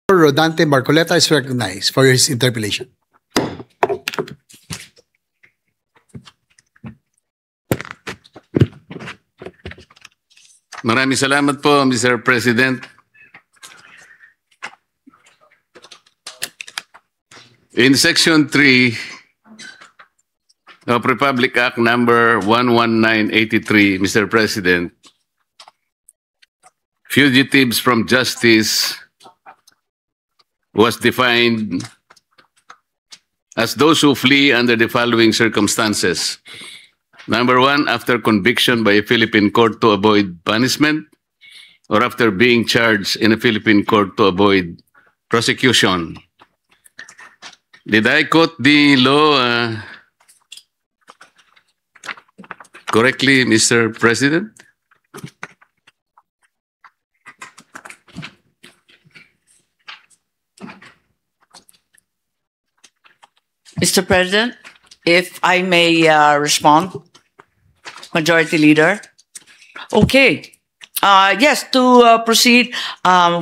Rodante Marcoleta is recognized for his interpellation. Maraming salamat po, Mr. President. In Section 3 of Republic Act number 11983, Mr. President, fugitives from justice was defined as those who flee under the following circumstances. Number one, after conviction by a Philippine court to avoid punishment, or after being charged in a Philippine court to avoid prosecution. Did I quote the law correctly, Mr. President? Mr. President, if I may respond, Majority Leader. Okay. Yes, to proceed,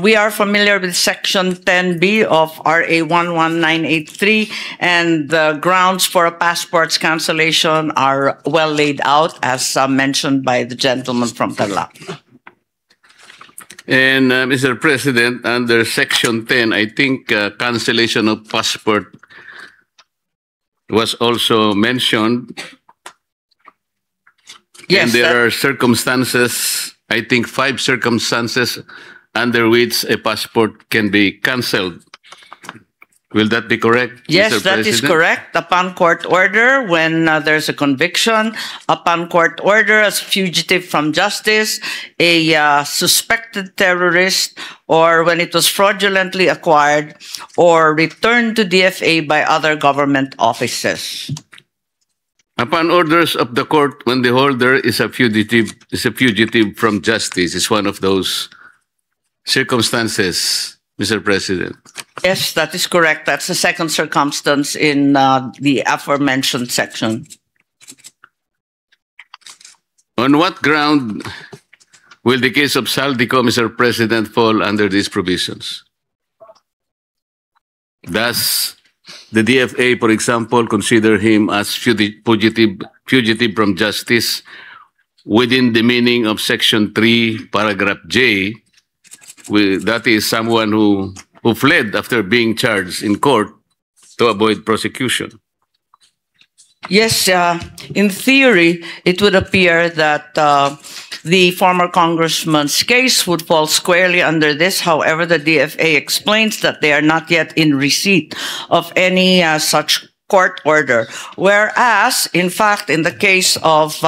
we are familiar with Section 10B of RA 11983, and the grounds for a passport's cancellation are well laid out, as mentioned by the gentleman from Tarlac. And Mr. President, under Section 10, I think cancellation of passport was also mentioned. Yes, and there are circumstances, I think 5 circumstances under which a passport can be cancelled. Will that be correct, yes, Mr. that is correct. Upon court order, when there's a conviction, upon court order as fugitive from justice, a suspected terrorist, or when it was fraudulently acquired or returned to DFA by other government offices. Upon orders of the court, when the holder is a fugitive from justice, is one of those circumstances, Mr. President. Yes, that is correct. That's the second circumstance in the aforementioned section. On what ground will the case of Saldico, Mr. President, fall under these provisions? Does the DFA, for example, consider him as fugitive from justice within the meaning of Section 3, Paragraph J? That is someone who fled after being charged in court to avoid prosecution. Yes, in theory, it would appear that the former congressman's case would fall squarely under this. However, the DFA explains that they are not yet in receipt of any such court order. Whereas, in fact, in the case of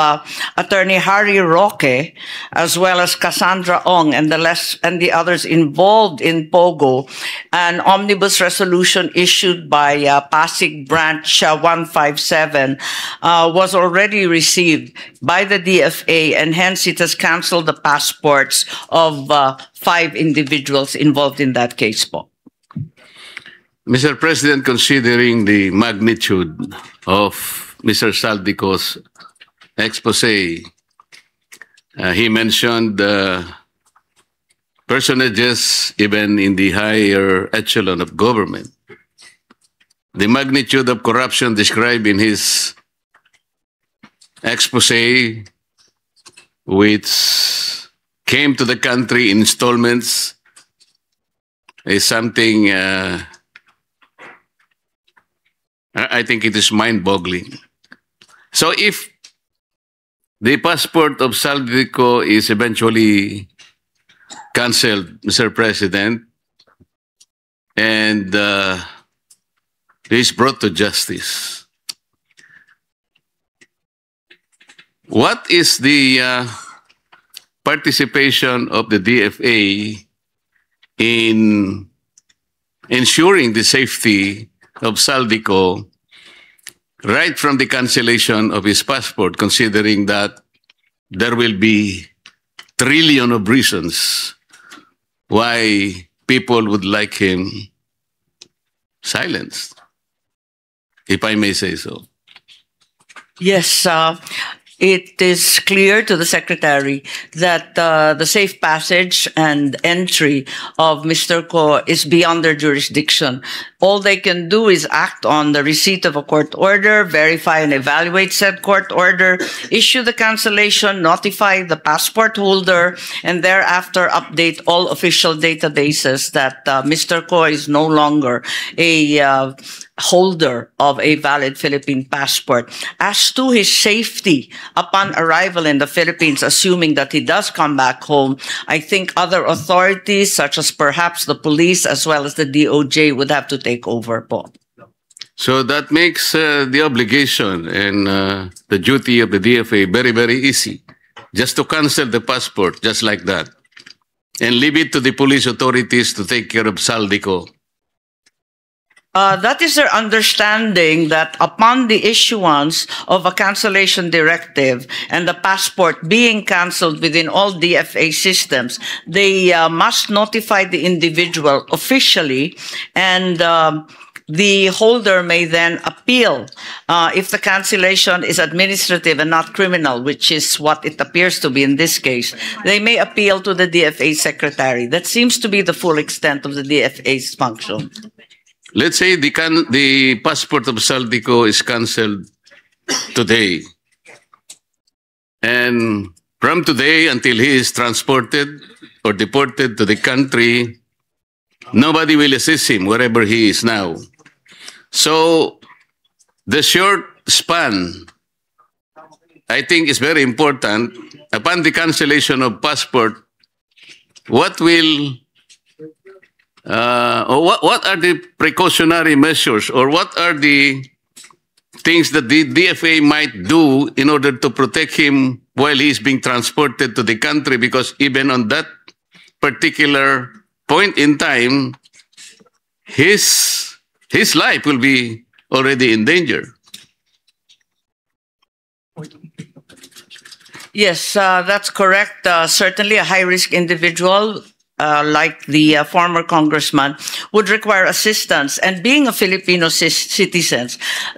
Attorney Harry Roque, as well as Cassandra Ong and the others involved in POGO, an omnibus resolution issued by Pasig Branch 157 was already received by the DFA, and hence it has canceled the passports of 5 individuals involved in that case. Mr. President, considering the magnitude of Mr. Saldico's expose, he mentioned personages even in the higher echelon of government. The magnitude of corruption described in his expose, which came to the country in installments, is something I think it is mind-boggling. So if the passport of Saldico is eventually cancelled, Mr. President, and he is brought to justice, what is the participation of the DFA in ensuring the safety of Saldico right from the cancellation of his passport, considering that there will be trillion of reasons why people would like him silenced, if I may say so? Yes, it is clear to the Secretary that the safe passage and entry of Mr. Ko is beyond their jurisdiction. All they can do is act on the receipt of a court order, verify and evaluate said court order, issue the cancellation, notify the passport holder, and thereafter update all official databases that Mr. Ko is no longer a holder of a valid Philippine passport. As to his safety upon arrival in the Philippines, assuming that he does come back home, I think other authorities, such as perhaps the police as well as the DOJ, would have to take over po. So that makes the obligation and the duty of the DFA very, very easy. Just to cancel the passport, just like that. And leave it to the police authorities to take care of Saldico. That is their understanding that upon the issuance of a cancellation directive and the passport being canceled within all DFA systems, they must notify the individual officially, and the holder may then appeal if the cancellation is administrative and not criminal, which is what it appears to be in this case. They may appeal to the DFA secretary. That seems to be the full extent of the DFA's function. Let's say the passport of Saldico is cancelled today. And from today until he is transported or deported to the country, nobody will assist him wherever he is now. So the short span, I think, is very important. Upon the cancellation of passport, what will what are the precautionary measures, or what are the things that the DFA might do in order to protect him while he is being transported to the country? Because even on that particular point in time, his life will be already in danger. Yes, that's correct. Certainly a high-risk individual like the former congressman would require assistance. And being a Filipino citizen,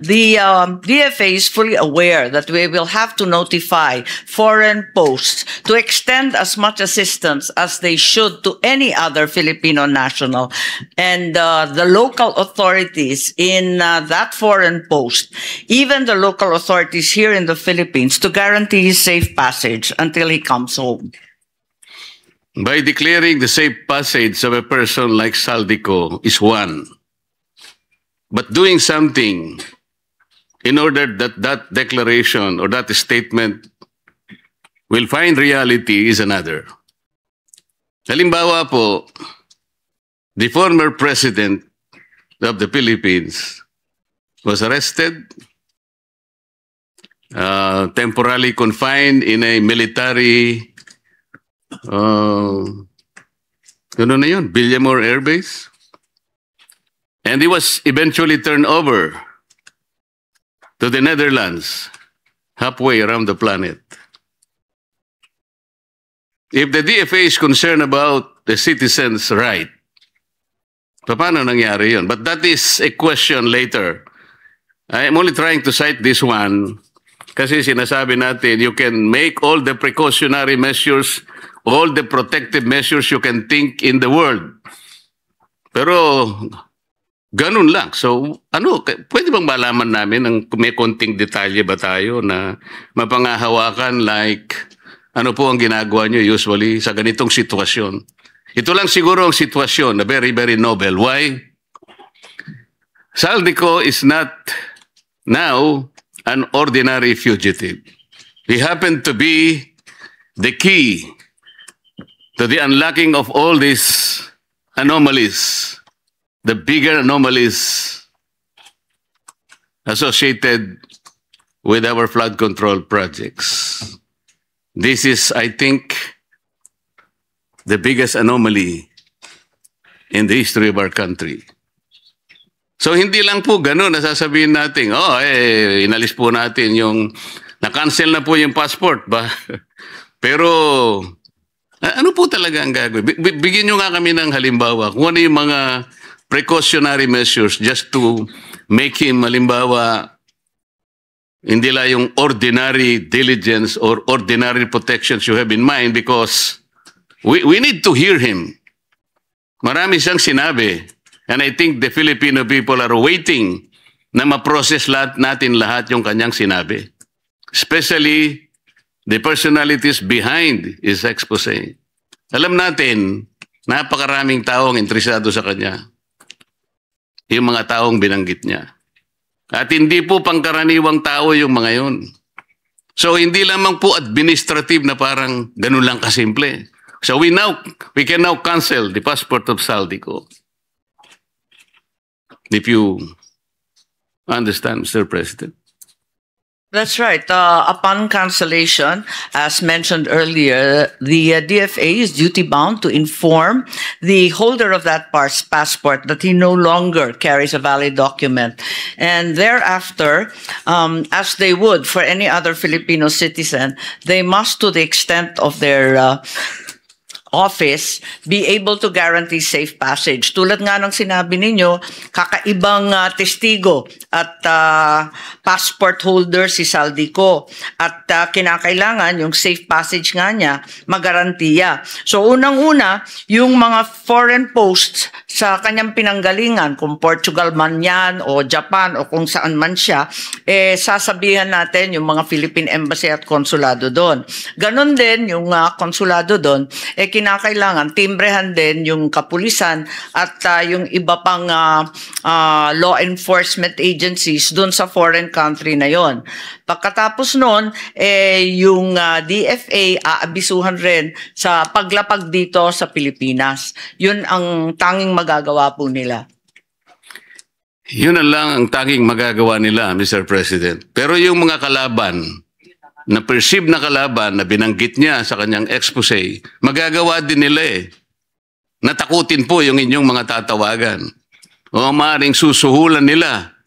the DFA is fully aware that we will have to notify foreign posts to extend as much assistance as they should to any other Filipino national. And the local authorities in that foreign post, even the local authorities here in the Philippines, to guarantee his safe passage until he comes home. By declaring the safe passage of a person like Saldico is one. But doing something in order that that declaration or that statement will find reality is another. Halimbawa po, the former president of the Philippines was arrested, temporarily confined in a military Villamor Air Base. And he was eventually turned over to the Netherlands, halfway around the planet. If the DFA is concerned about the citizens' right, paano nangyari yun? But that is a question later. I am only trying to cite this one kasi sinasabi natin, you can make all the precautionary measures, all the protective measures you can think in the world. Pero ganun lang. So, pwede bang malaman namin ng may konting detalye ba tayo na mapangahawakan, like ano po ang ginagawa nyo usually sa ganitong sitwasyon? Ito lang siguro ang sitwasyon na very, very noble. Why? Saldico is not now an ordinary fugitive. He happened to be the key to the unlocking of all these anomalies, the bigger anomalies associated with our flood control projects. This is, I think, the biggest anomaly in the history of our country. So hindi lang po ganun nasasabihin natin, inalis po natin yung, na-cancel na po yung passport ba? Pero ano po talaga ang gagawin? Bigyan nyo nga kami ng halimbawa kung ano yung mga precautionary measures just to make him, halimbawa, hindi lang yung ordinary diligence or ordinary protections you have in mind, because we need to hear him. Marami siyang sinabi, and I think the Filipino people are waiting na ma-process natin lahat yung kanyang sinabi. Especially the personalities behind his expose. Alam natin, napakaraming taong interesado sa kanya. Yung mga taong binanggit niya. At hindi po pangkaraniwang tao yung mga yun. So hindi lamang po administrative na parang ganun lang kasimple. So we can now cancel the passport of Saldico. If you understand, Mr. President. That's right. Upon cancellation, as mentioned earlier, the DFA is duty-bound to inform the holder of that passport that he no longer carries a valid document. And thereafter, as they would for any other Filipino citizen, they must, to the extent of their office, be able to guarantee safe passage. Tulad nga ng sinabi ninyo, kakaibang testigo at passport holder si Saldico. At kinakailangan yung safe passage nga niya, magarantiya. So unang-una, yung mga foreign posts sa kanyang pinanggalingan, kung Portugal man yan o Japan o kung saan man siya, sasabihan natin yung mga Philippine Embassy at konsulado doon. Ganon din yung konsulado doon, kinakailangan timbrehan din yung kapulisan at yung iba pang law enforcement agencies doon sa foreign country na yon. Pagkatapos noon, yung DFA aabisuhan rin sa paglapag dito sa Pilipinas. Yun ang tanging magagawa po nila. Yun lang ang tanging magagawa nila, Mr. President. Pero yung mga kalaban, na perceive na kalaban na binanggit niya sa kanyang expose, magagawa din nila Natakutin po yung inyong mga tatawagan. O maaaring susuhulan nila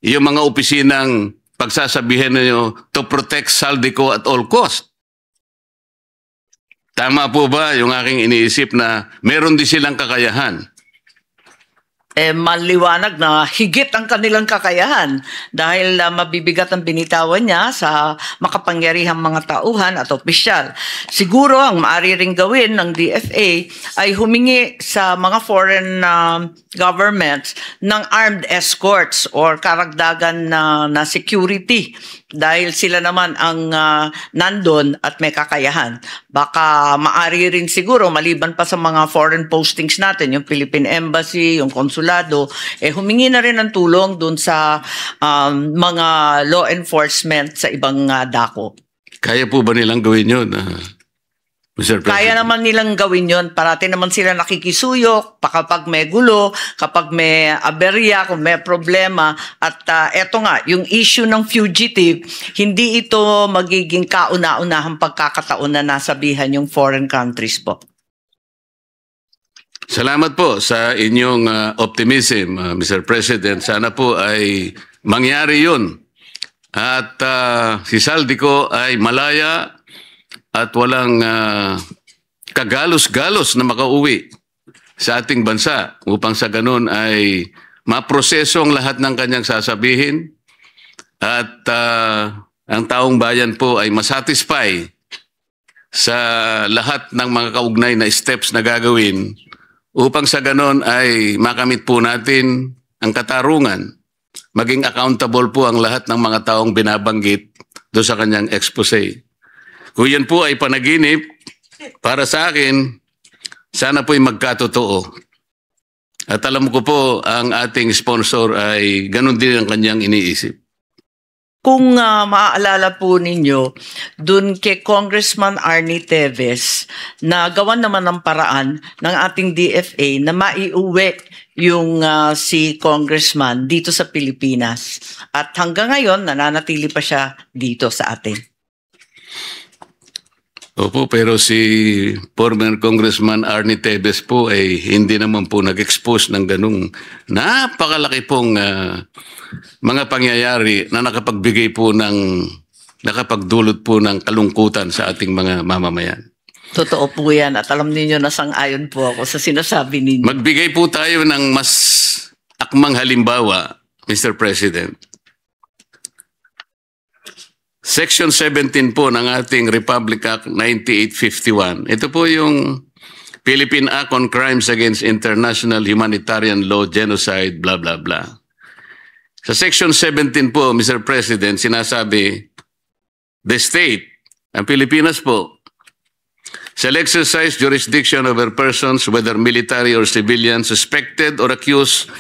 yung mga opisinang pagsasabihin niyo to protect Saldico at all cost. Tama po ba yung aking iniisip na meron din silang kakayahan? Maliwanag na higit ang kanilang kakayahan dahil mabibigat ang binitawan niya sa makapangyarihang mga tauhan at opisyal. Siguro ang maaari ring gawin ng DFA ay humingi sa mga foreign governments ng armed escorts or karagdagan na security dahil sila naman ang nandun at may kakayahan. Baka maaari rin siguro, maliban pa sa mga foreign postings natin, yung Philippine Embassy, yung konsulado, humingi na rin ng tulong dun sa mga law enforcement sa ibang dako. Kaya po ba nilang gawin yun, Mr. President? Kaya naman nilang gawin yun. Parati naman sila nakikisuyok kapag may gulo, kapag may aberya, kung may problema. At eto nga, yung issue ng fugitive, hindi ito magiging kauna-unahang pagkakataon na nasabihan yung foreign countries po. Salamat po sa inyong optimism, Mr. President. Sana po ay mangyari yun. At si Saldico ay malaya at walang kagalos-galos na makauwi sa ating bansa upang sa ganun ay maproseso ang lahat ng kanyang sasabihin at ang taong bayan po ay masatisfy sa lahat ng mga kaugnay na steps na gagawin upang sa ganun ay makamit po natin ang katarungan. Maging accountable po ang lahat ng mga taong binabanggit doon sa kanyang expose. Kung yan po ay panaginip, para sa akin, sana po ay magkatotoo. At alam ko po, ang ating sponsor ay ganun din ang kanyang iniisip. Kung maaalala po ninyo, dun kay Congressman Arnie Teves, na gawan naman ng paraan ng ating DFA na maiuwi yung si Congressman dito sa Pilipinas. At hanggang ngayon, nananatili pa siya dito sa atin. Opo, pero si former Congressman Arnie Teves po ay hindi naman po nag-expose ng ganung napakalaki pong mga pangyayari na nakapagdulot po ng kalungkutan sa ating mga mamamayan. Totoo po yan at alam niyo na sang-ayon po ako sa sinasabi ninyo. Magbigay po tayo ng mas akmang halimbawa, Mr. President. Section 17 po ng ating Republic Act 9851. Ito po yung Philippine Act on Crimes Against International Humanitarian Law, Genocide, blah, blah, blah. Sa Section 17 po, Mr. President, sinasabi, the state, ang Pilipinas po, shall exercise jurisdiction over persons, whether military or civilian, suspected or accused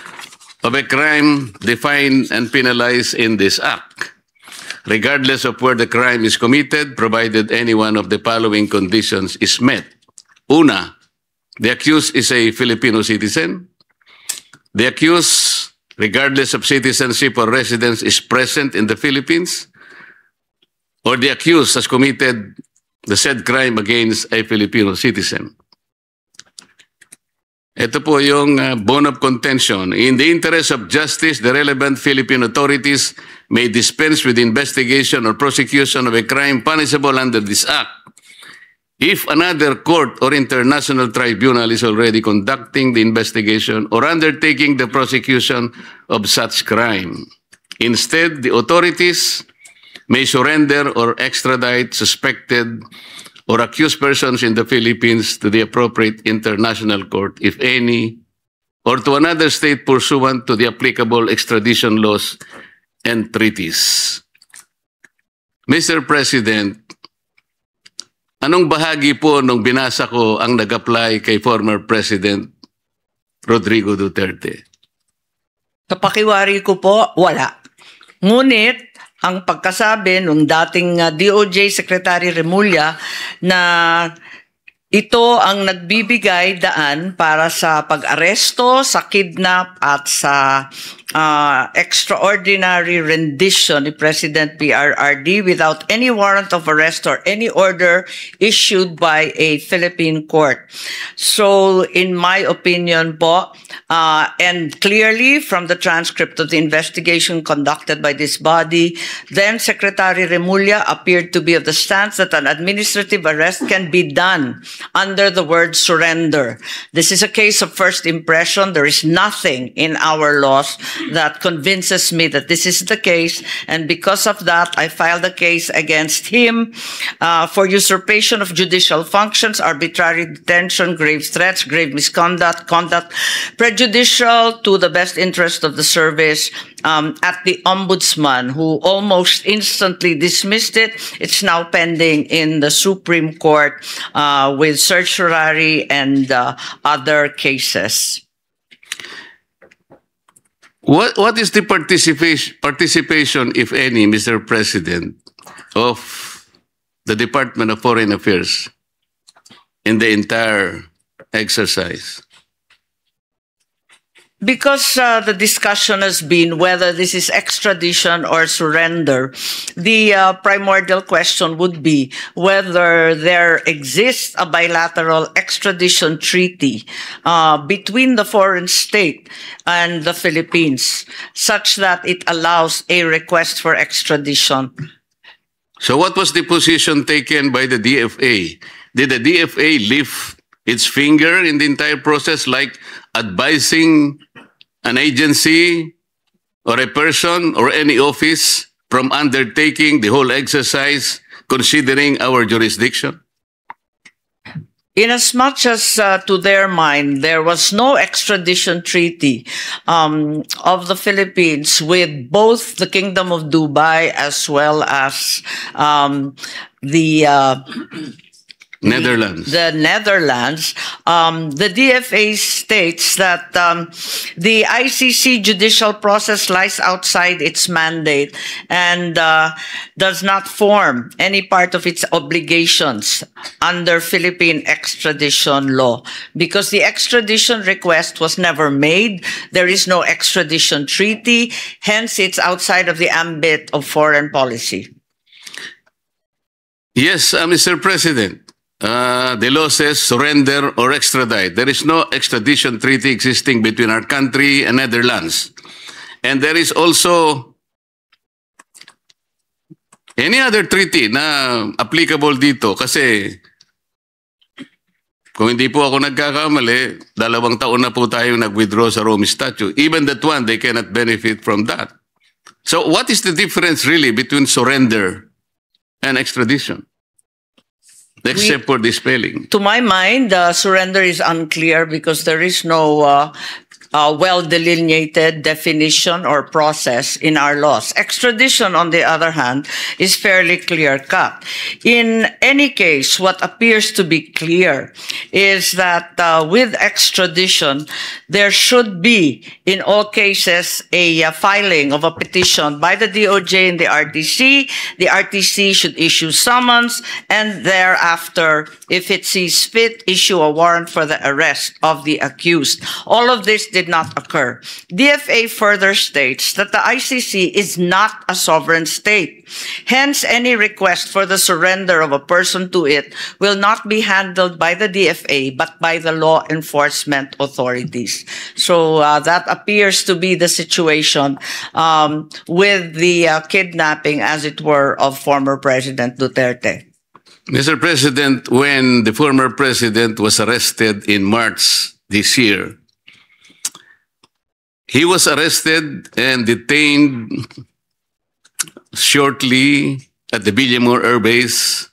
of a crime defined and penalized in this Act, regardless of where the crime is committed, provided any one of the following conditions is met. Una, the accused is a Filipino citizen. The accused, regardless of citizenship or residence, is present in the Philippines, or the accused has committed the said crime against a Filipino citizen. Ito po yung bone of contention. In the interest of justice, the relevant Philippine authorities may dispense with investigation or prosecution of a crime punishable under this Act if another court or international tribunal is already conducting the investigation or undertaking the prosecution of such crime. Instead, the authorities may surrender or extradite suspected or accused persons in the Philippines to the appropriate international court, if any, or to another state pursuant to the applicable extradition laws and treaties. Mr. President, anong bahagi po nung binasa ko ang nag-apply kay former President Rodrigo Duterte? Sa pakiwari ko po, wala. Ngunit, ang pagkasabi nung dating DOJ Secretary Remulla na ito ang nagbibigay daan para sa pag-aresto, sa kidnap at sa extraordinary rendition ni President PRRD without any warrant of arrest or any order issued by a Philippine court. So, in my opinion po, and clearly from the transcript of the investigation conducted by this body, then Secretary Remulla appeared to be of the stance that an administrative arrest can be done under the word surrender. This is a case of first impression. There is nothing in our laws that convinces me that this is the case, and because of that, I filed a case against him for usurpation of judicial functions, arbitrary detention, grave threats, grave misconduct, conduct prejudicial to the best interest of the service, at the Ombudsman, who almost instantly dismissed it. It's now pending in the Supreme Court with certiorari and other cases. What is the participation, if any, Mr. President, of the Department of Foreign Affairs in the entire exercise? Because the discussion has been whether this is extradition or surrender, the primordial question would be whether there exists a bilateral extradition treaty between the foreign state and the Philippines, such that it allows a request for extradition. So what was the position taken by the DFA? Did the DFA lift its finger in the entire process, like advising an agency or a person or any office from undertaking the whole exercise, considering our jurisdiction? Inasmuch as to their mind, there was no extradition treaty of the Philippines with both the Kingdom of Dubai as well as Netherlands. The Netherlands, the DFA states that the ICC judicial process lies outside its mandate and does not form any part of its obligations under Philippine extradition law. Because the extradition request was never made, there is no extradition treaty, hence it's outside of the ambit of foreign policy. Yes, Mr. President. The law says surrender or extradite. There is no extradition treaty existing between our country and Netherlands. And there is also any other treaty na applicable dito. Kasi kung hindi po ako nagkakamali, 2 taon na po tayo nag-withdraw sa Rome Statute. Even that one, they cannot benefit from that. So what is the difference really between surrender an extradition, except for the spelling. To my mind, surrender is unclear because there is no well-delineated definition or process in our laws. Extradition, on the other hand, is fairly clear-cut. In any case, what appears to be clear is that with extradition, there should be, in all cases, a filing of a petition by the DOJ and the RTC. The RTC should issue summons, and thereafter, if it sees fit, issue a warrant for the arrest of the accused. All of this did not occur. DFA further states that the ICC is not a sovereign state. Hence, any request for the surrender of a person to it will not be handled by the DFA, but by the law enforcement authorities. So that appears to be the situation with the kidnapping, as it were, of former President Duterte. Mr. President, when the former president was arrested in March this year, he was arrested and detained shortly at the Villamor Air Base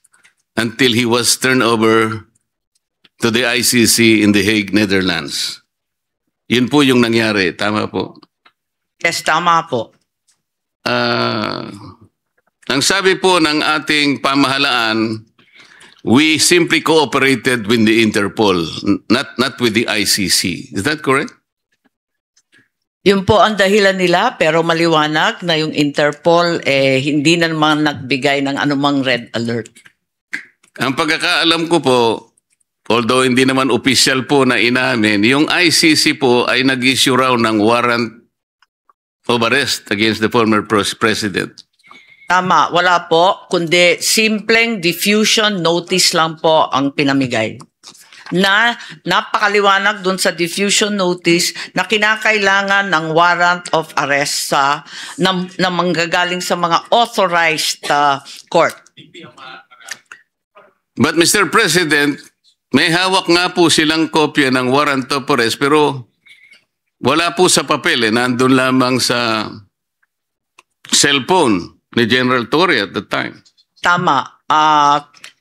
until he was turned over to the ICC in The Hague, Netherlands. Yun po yung nangyari. Tama po? Yes, tama po. Ang sabi po ng ating pamahalaan, we simply cooperated with the Interpol, not with the ICC. Is that correct? Yun po ang dahilan nila, pero maliwanag na yung Interpol hindi na naman nagbigay ng anumang red alert. Ang pagkakaalam ko po, although hindi naman official po na inamin, yung ICC po ay nag-issue raw ng warrant of arrest against the former president. Tama, wala po, kundi simpleng diffusion notice lang po ang pinamigay. Na napakaliwanag dun sa diffusion notice na kinakailangan ng warrant of arrest na manggagaling sa mga authorized court. But Mr. President, may hawak nga po silang kopya ng warrant of arrest pero wala po sa papel. Nandun lamang sa cellphone ni General Torre at the time. Tama.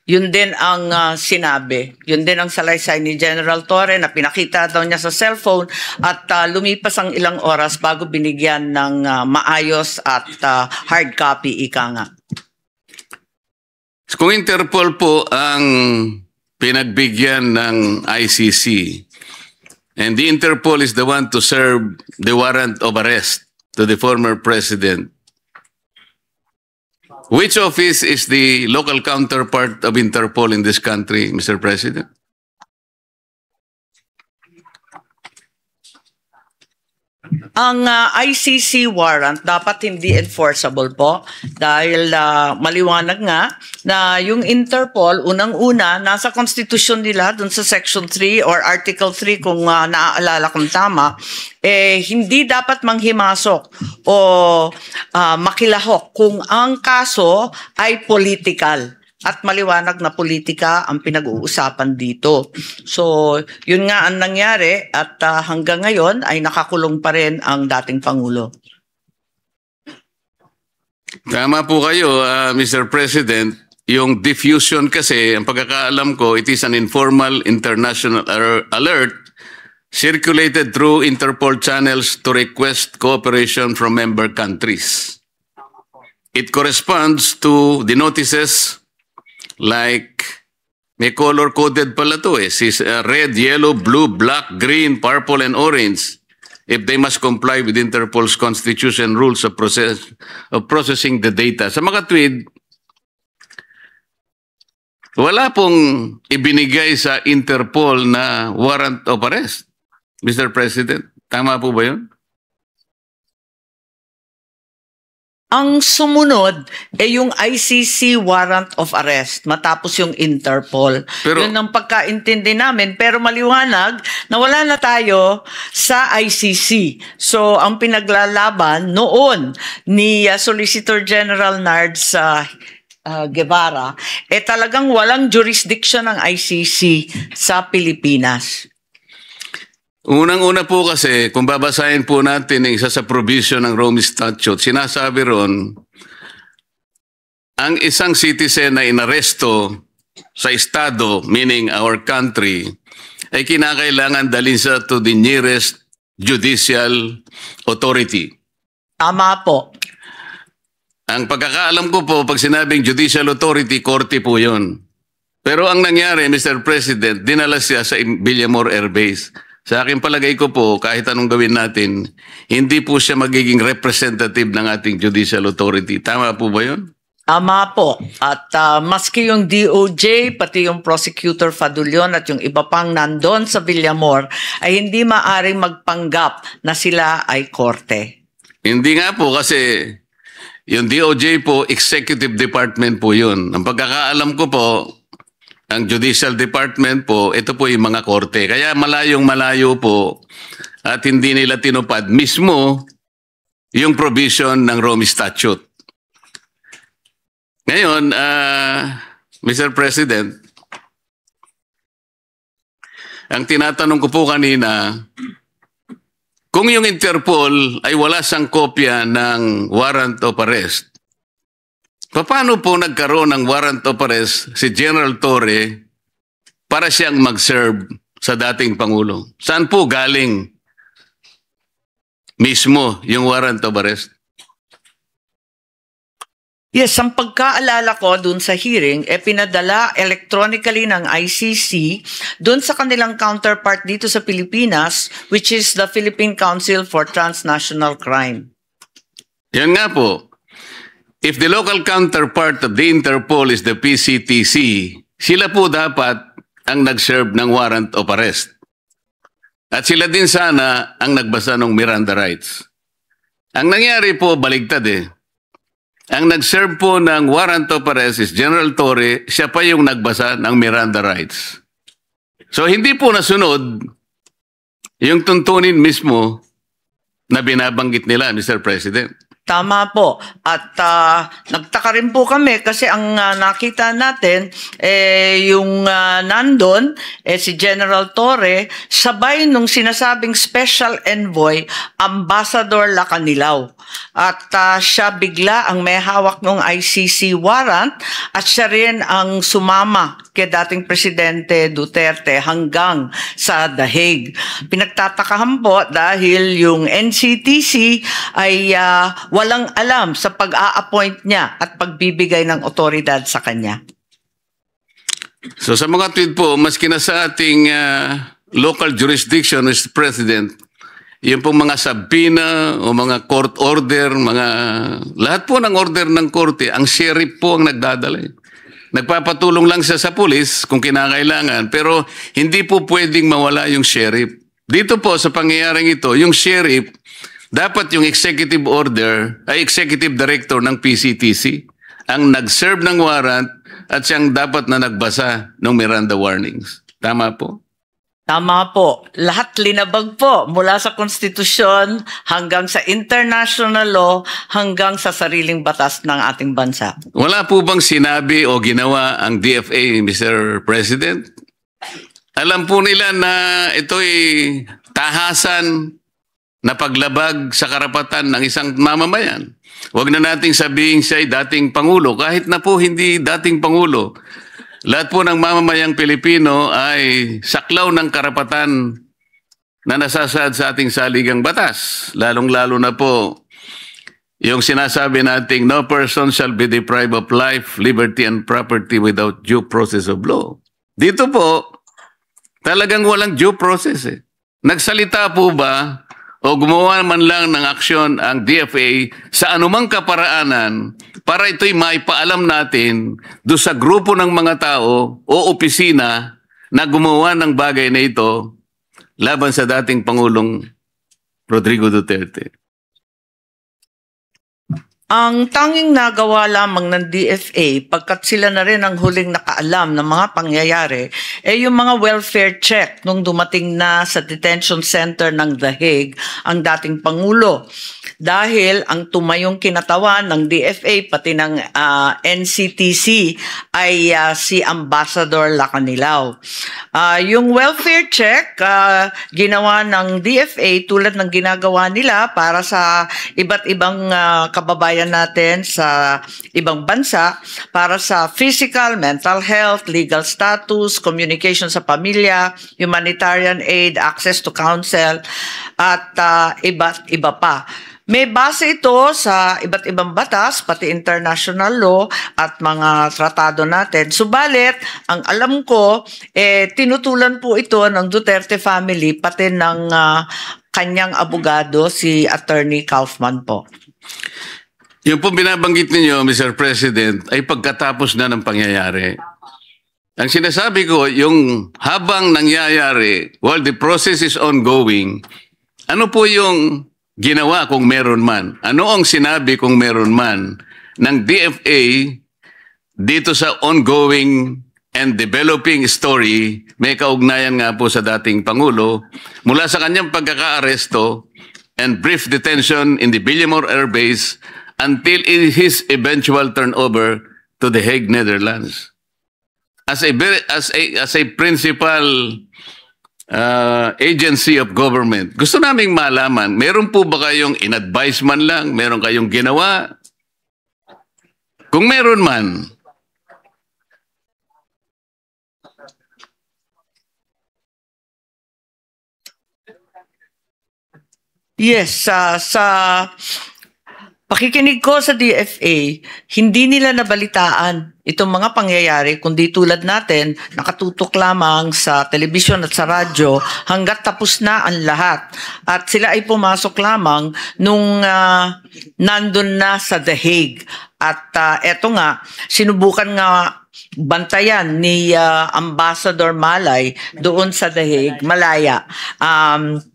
Yun din ang sinabi. Yun din ang salaysay ni General Torre na pinakita daw niya sa cellphone at lumipas ang ilang oras bago binigyan ng maayos at hard copy, ika nga. Kung Interpol po ang pinagbigyan ng ICC and the Interpol is the one to serve the warrant of arrest to the former president, which office is the local counterpart of Interpol in this country, Mr. President? Ang ICC warrant dapat hindi enforceable po dahil maliwanag nga na yung Interpol, unang-una, nasa konstitusyon nila dun sa Section 3 or Article 3 kung naaalala kong tama, hindi dapat manghimasok o makilahok kung ang kaso ay political. At maliwanag na politika ang pinag-uusapan dito. So, yun nga ang nangyari at hanggang ngayon ay nakakulong pa rin ang dating Pangulo. Tama po kayo, Mr. President. Yung diffusion kasi, ang pagkakaalam ko, it is an informal international alert circulated through Interpol channels to request cooperation from member countries. It corresponds to the notices like, may color-coded pala to red, yellow, blue, black, green, purple, and orange if they must comply with Interpol's constitution rules of processing the data. Sa mga tweet, wala pong ibinigay sa Interpol na warrant of arrest, Mr. President. Tama po ba yun? Ang sumunod yung ICC warrant of arrest matapos yung Interpol. Pero, yun ang pagkaintindi namin. Pero maliwanag na wala na tayo sa ICC. So ang pinaglalaban noon ni Solicitor General Nards Guevara, talagang walang jurisdiction ng ICC sa Pilipinas. Unang-una po kasi, kung babasahin po natin ang isa sa provision ng Rome Statute, sinasabi ron, ang isang citizen na inaresto sa estado, meaning our country, ay kinakailangan dalhin sa to the nearest judicial authority. Tama po. Ang pagkakaalam ko po, pag sinabing judicial authority, korte po yun. Pero ang nangyari, Mr. President, dinala siya sa Villamor Air Base. Sa aking palagay ko po, kahit anong gawin natin, hindi po siya magiging representative ng ating judicial authority. Tama po ba yun? Tama po. At maski yung DOJ, pati yung Prosecutor Fadulion at yung iba pang nandun sa Villamor, ay hindi maaring magpanggap na sila ay korte. Hindi nga po kasi yung DOJ po, executive department po yun. Ang pagkakaalam ko po, ang judicial department po, ito po yung mga korte. Kaya malayong malayo po at hindi nila tinupad mismo yung provision ng Rome Statute. Ngayon, Mr. President, ang tinatanong ko po kanina, kung yung Interpol ay wala sang kopya ng warrant of arrest, paano po nagkaroon ng warrant of arrest si General Torre para siyang mag-serve sa dating Pangulo? Saan po galing mismo yung warrant of arrest? Yes, ang pagkaalala ko dun sa hearing, pinadala electronically ng ICC dun sa kanilang counterpart dito sa Pilipinas, which is the Philippine Council for Transnational Crime. Yan nga po. If the local counterpart of the Interpol is the PCTC, sila po dapat ang nag-serve ng warrant of arrest. At sila din sana ang nagbasa ng Miranda rights. Ang nangyari po, baligtad eh. Ang nag-serve po ng warrant of arrest is General Torre, siya pa yung nagbasa ng Miranda rights. So hindi po nasunod yung tuntunin mismo na binabanggit nila, Mr. President. Tama po. At nagtaka rin po kami kasi ang nakita natin, yung nandun, si General Torre, sabay nung sinasabing Special Envoy, Ambassador Lacanilaw. At siya bigla ang may hawak ng ICC warrant at siya rin ang sumama kay dating Presidente Duterte hanggang sa The Hague. Pinagtatakahan po dahil yung NCTC ay walang alam sa pag-a-appoint niya at pagbibigay ng otoridad sa kanya. So sa mga tweet po, maski na sa ating local jurisdiction, Mr. President, yung pong mga sabina o mga court order, lahat po ng order ng korte, ang sheriff po ang nagdadala. Nagpapatulong lang siya sa pulis kung kinakailangan, pero hindi po pwedeng mawala yung sheriff. Dito po sa pangyayaring ito, yung sheriff, dapat yung executive order ay executive director ng PCTC ang nag-serve ng warrant at siyang dapat na nagbasa ng Miranda warnings. Tama po? Tama po. Lahat linabag po mula sa konstitusyon hanggang sa international law hanggang sa sariling batas ng ating bansa. Wala po bang sinabi o ginawa ang DFA, Mr. President? Alam po nila na ito'y tahasan na paglabag sa karapatan ng isang mamamayan. Huwag na nating sabihin siya ay dating Pangulo. Kahit na po hindi dating Pangulo, lahat po ng mamamayang Pilipino ay saklaw ng karapatan na nasasaad sa ating saligang batas. Lalong-lalo na po yung sinasabi nating no person shall be deprived of life, liberty, and property without due process of law. Dito po, talagang walang due process eh. Nagsalita po ba o gumawa man lang ng aksyon ang DFA sa anumang kaparaanan para ito'y maipaalam natin doon sa grupo ng mga tao o opisina na gumawa ng bagay na ito laban sa dating Pangulong Rodrigo Duterte? Ang tanging nagawa lamang ng DFA, pagkat sila na rin ang huling nakaalam ng mga pangyayari, yung mga welfare check nung dumating na sa detention center ng The Hague ang dating Pangulo. Dahil ang tumayong kinatawan ng DFA pati ng NCTC ay si Ambassador Lacanilao. Yung welfare check, ginawa ng DFA tulad ng ginagawa nila para sa iba't ibang kababayan natin sa ibang bansa, para sa physical, mental health, legal status, communication sa pamilya, humanitarian aid, access to counsel, at iba't iba pa. May base ito sa iba't ibang batas, pati international law at mga tratado natin. Subalit, ang alam ko, tinutulan po ito ng Duterte family, pati ng kanyang abogado, si Attorney Kaufman po. Yung po binabanggit ninyo, Mr. President, ay pagkatapos na ng pangyayari. Ang sinasabi ko, yung habang nangyayari, while the process is ongoing, ano po yung ginawa kung meron man? Ano ang sinabi kung meron man ng DFA dito sa ongoing and developing story? May kaugnayan nga po sa dating Pangulo mula sa kanyang pagkaka-aresto and brief detention in the Villamor Air Base until his eventual turnover to The Hague, Netherlands. As a principal agency of government, gusto naming malaman, meron po ba kayong in-advise man lang? Meron kayong ginawa? Kung meron man, yes, sa pakikinig ko sa DFA, hindi nila nabalitaan itong mga pangyayari, kundi tulad natin, nakatutok lamang sa telebisyon at sa radyo hanggat tapos na ang lahat. At sila ay pumasok lamang nung nandun na sa The Hague. At eto nga, sinubukan nga bantayan ni Ambassador Malay doon sa The Hague, Malaya,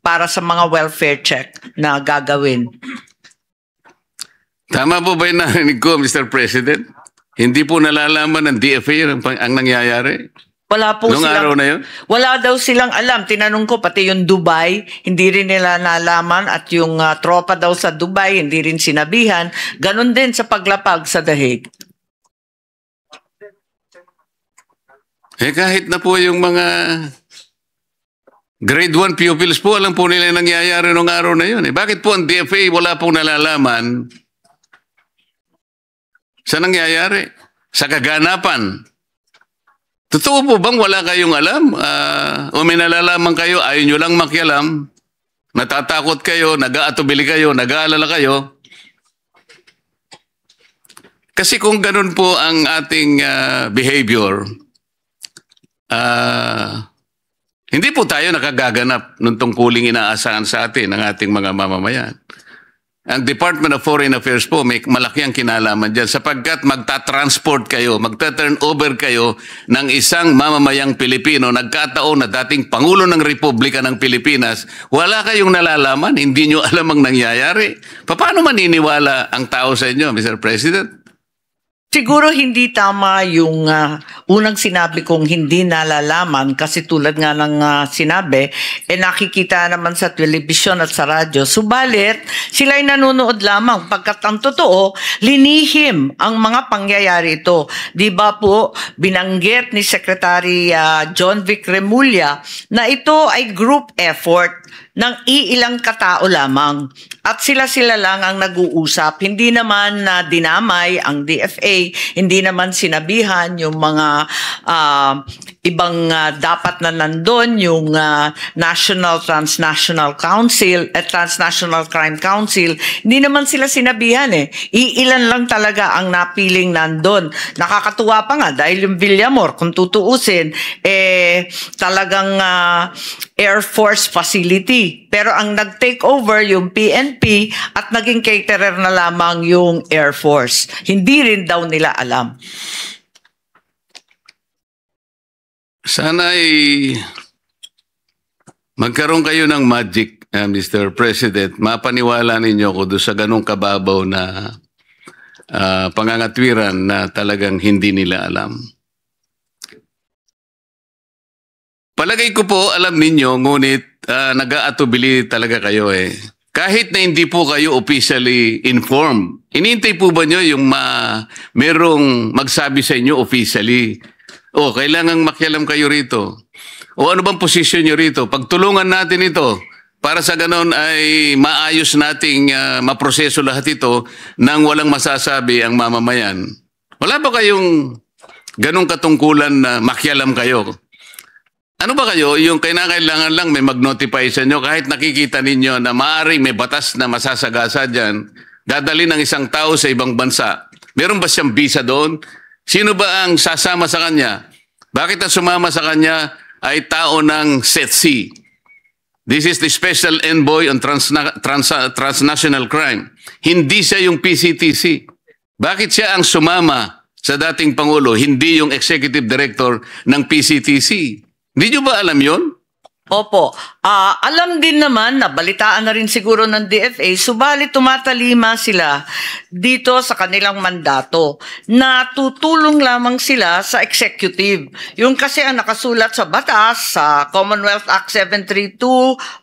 para sa mga welfare check na gagawin. Tama po ba yung narinig ko, Mr. President? Hindi po nalalaman ng DFA ang nangyayari? Wala po Noong araw na yun? Wala daw silang alam. Tinanong ko, pati yung Dubai, hindi rin nila nalaman. At yung tropa daw sa Dubai, hindi rin sinabihan. Ganon din sa paglapag sa The Hague. Kahit na po yung mga grade 1 pupils po, alam po nila yung nangyayari noong araw na yun. Bakit po ang DFA wala pong nalalaman sa nangyayari, sa kaganapan? Totoo po bang wala kayong alam? O may nalalaman kayo, ayaw nyo lang makialam, natatakot kayo, nag-aatubili kayo, nag-aalala kayo? Kasi kung ganun po ang ating behavior, hindi po tayo nakagaganap nung tungkuling inaasahan sa atin ng ating mga mamamayan. Ang Department of Foreign Affairs po may malaki ang kinalaman dyan sapagkat magta-transport kayo, magta-turn over kayo ng isang mamamayang Pilipino, nagkataon na dating Pangulo ng Republika ng Pilipinas, wala kayong nalalaman, hindi nyo alam ang nangyayari. Paano maniniwala ang tao sa inyo, Mr. President? Siguro hindi tama yung unang sinabi kong hindi nalalaman kasi tulad nga ng sinabi, nakikita naman sa telebisyon at sa radyo. Subalit, sila ay nanonood lamang pagkat ang totoo, linihim ang mga pangyayari ito. Di ba po, binanggit ni Secretary John Vic Remulla na ito ay group effort ng iilang katao lamang. At sila-sila lang ang nag-uusap. Hindi naman na dinamay ang DFA, hindi naman sinabihan yung mga ibang dapat na nandun, yung National Transnational Council at Transnational Crime Council. Hindi naman sila sinabihan Iilan lang talaga ang napiling nandun. Nakakatuwa pa nga dahil yung Villamor, kung tutuusin, talagang Air Force facility. Pero ang nag-take over yung PNP at naging caterer na lamang yung Air Force. Hindi rin daw nila alam. Sana ay magkaroon kayo ng magic, Mr. President. Mapaniwala ninyo ko doon sa ganong kababaw na pangangatwiran na talagang hindi nila alam. Palagay ko po, alam ninyo, ngunit nag-aatubili talaga kayo eh. Kahit na hindi po kayo officially informed, inintay po ba nyo yung merong magsabi sa inyo officially, kailangang makialam kayo rito. O ano bang posisyon nyo rito? Pagtulungan natin ito para sa ganon ay maayos nating maproseso lahat ito nang walang masasabi ang mamamayan. Wala ba kayong ganong katungkulan na makialam kayo? Ano ba kayo, yung kailangan lang may mag-notify sa inyo kahit nakikita ninyo na maaaring may batas na masasagasa dyan, dadali ng isang tao sa ibang bansa. Meron ba siyang visa doon? Sino ba ang sasama sa kanya? Bakit ang sumama sa kanya ay tao ng SETC? This is the Special Envoy on Transnational Crime. Hindi siya yung PCTC. Bakit siya ang sumama sa dating Pangulo, hindi yung Executive Director ng PCTC? Hindi nyo ba alam yon? Opo. Alam din naman, nabalitaan na rin siguro ng DFA, subalit tumatalima sila dito sa kanilang mandato na tutulong lamang sila sa executive. Yung kasi ang nakasulat sa batas, sa Commonwealth Act 732,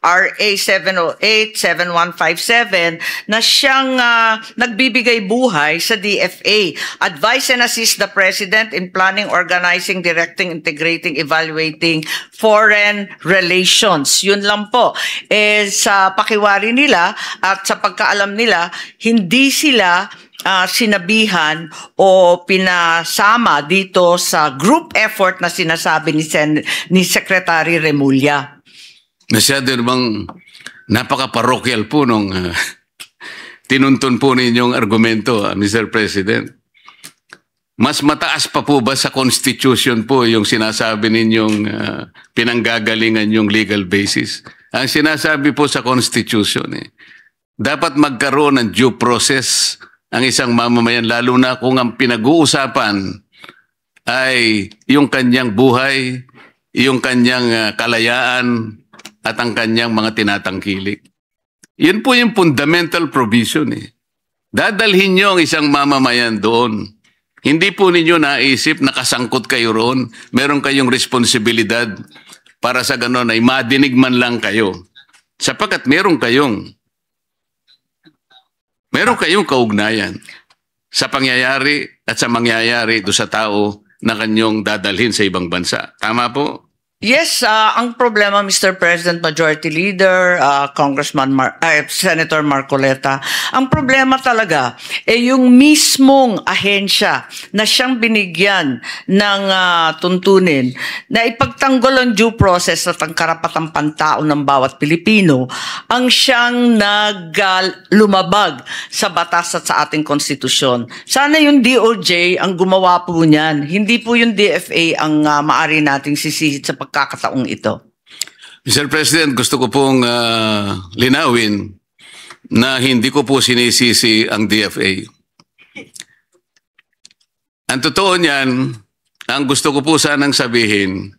RA 708, 7157, na siyang nagbibigay buhay sa DFA. Advise and assist the President in planning, organizing, directing, integrating, evaluating foreign relations. Yun lang po. Sa pakiwari nila at sa pagkaalam nila, hindi sila sinabihan o pinasama dito sa group effort na sinasabi ni Secretary Remulla. Masyado namang napaka-parochial po nung tinuntun po ninyong argumento, Mr. President. Mas mataas pa po ba sa Constitution po yung sinasabi ninyong pinanggagalingan yung legal basis? Ang sinasabi po sa Constitution, dapat magkaroon ng due process ang isang mamamayan, lalo na kung ang pinag-uusapan ay yung kanyang buhay, yung kanyang kalayaan, at ang kanyang mga tinatangkilik. Yun po yung fundamental provision. Dadalhin nyo ang isang mamamayan doon. Hindi po ninyo naisip na kasangkot kayo roon. Meron kayong responsibilidad para sa ganon ay madinig man lang kayo. Sapagkat meron kayong kaugnayan sa pangyayari at sa mangyayari do sa tao na kanyong dadalhin sa ibang bansa. Tama po? Yes, ang problema, Mr. President, Majority Leader, Senator Marcoleta, ang problema talaga yung mismong ahensya na siyang binigyan ng tuntunin na ipagtanggol ang due process at ang karapatang pantao ng bawat Pilipino ang siyang lumabag sa batas at sa ating konstitusyon. Sana yung DOJ ang gumawa po niyan. Hindi po yung DFA ang maari nating sisihit sa pagkakataong ito. Mr. President, gusto ko pong linawin na hindi ko po sinisisi ang DFA. Ang totoo niyan, ang gusto ko po sanang sabihin,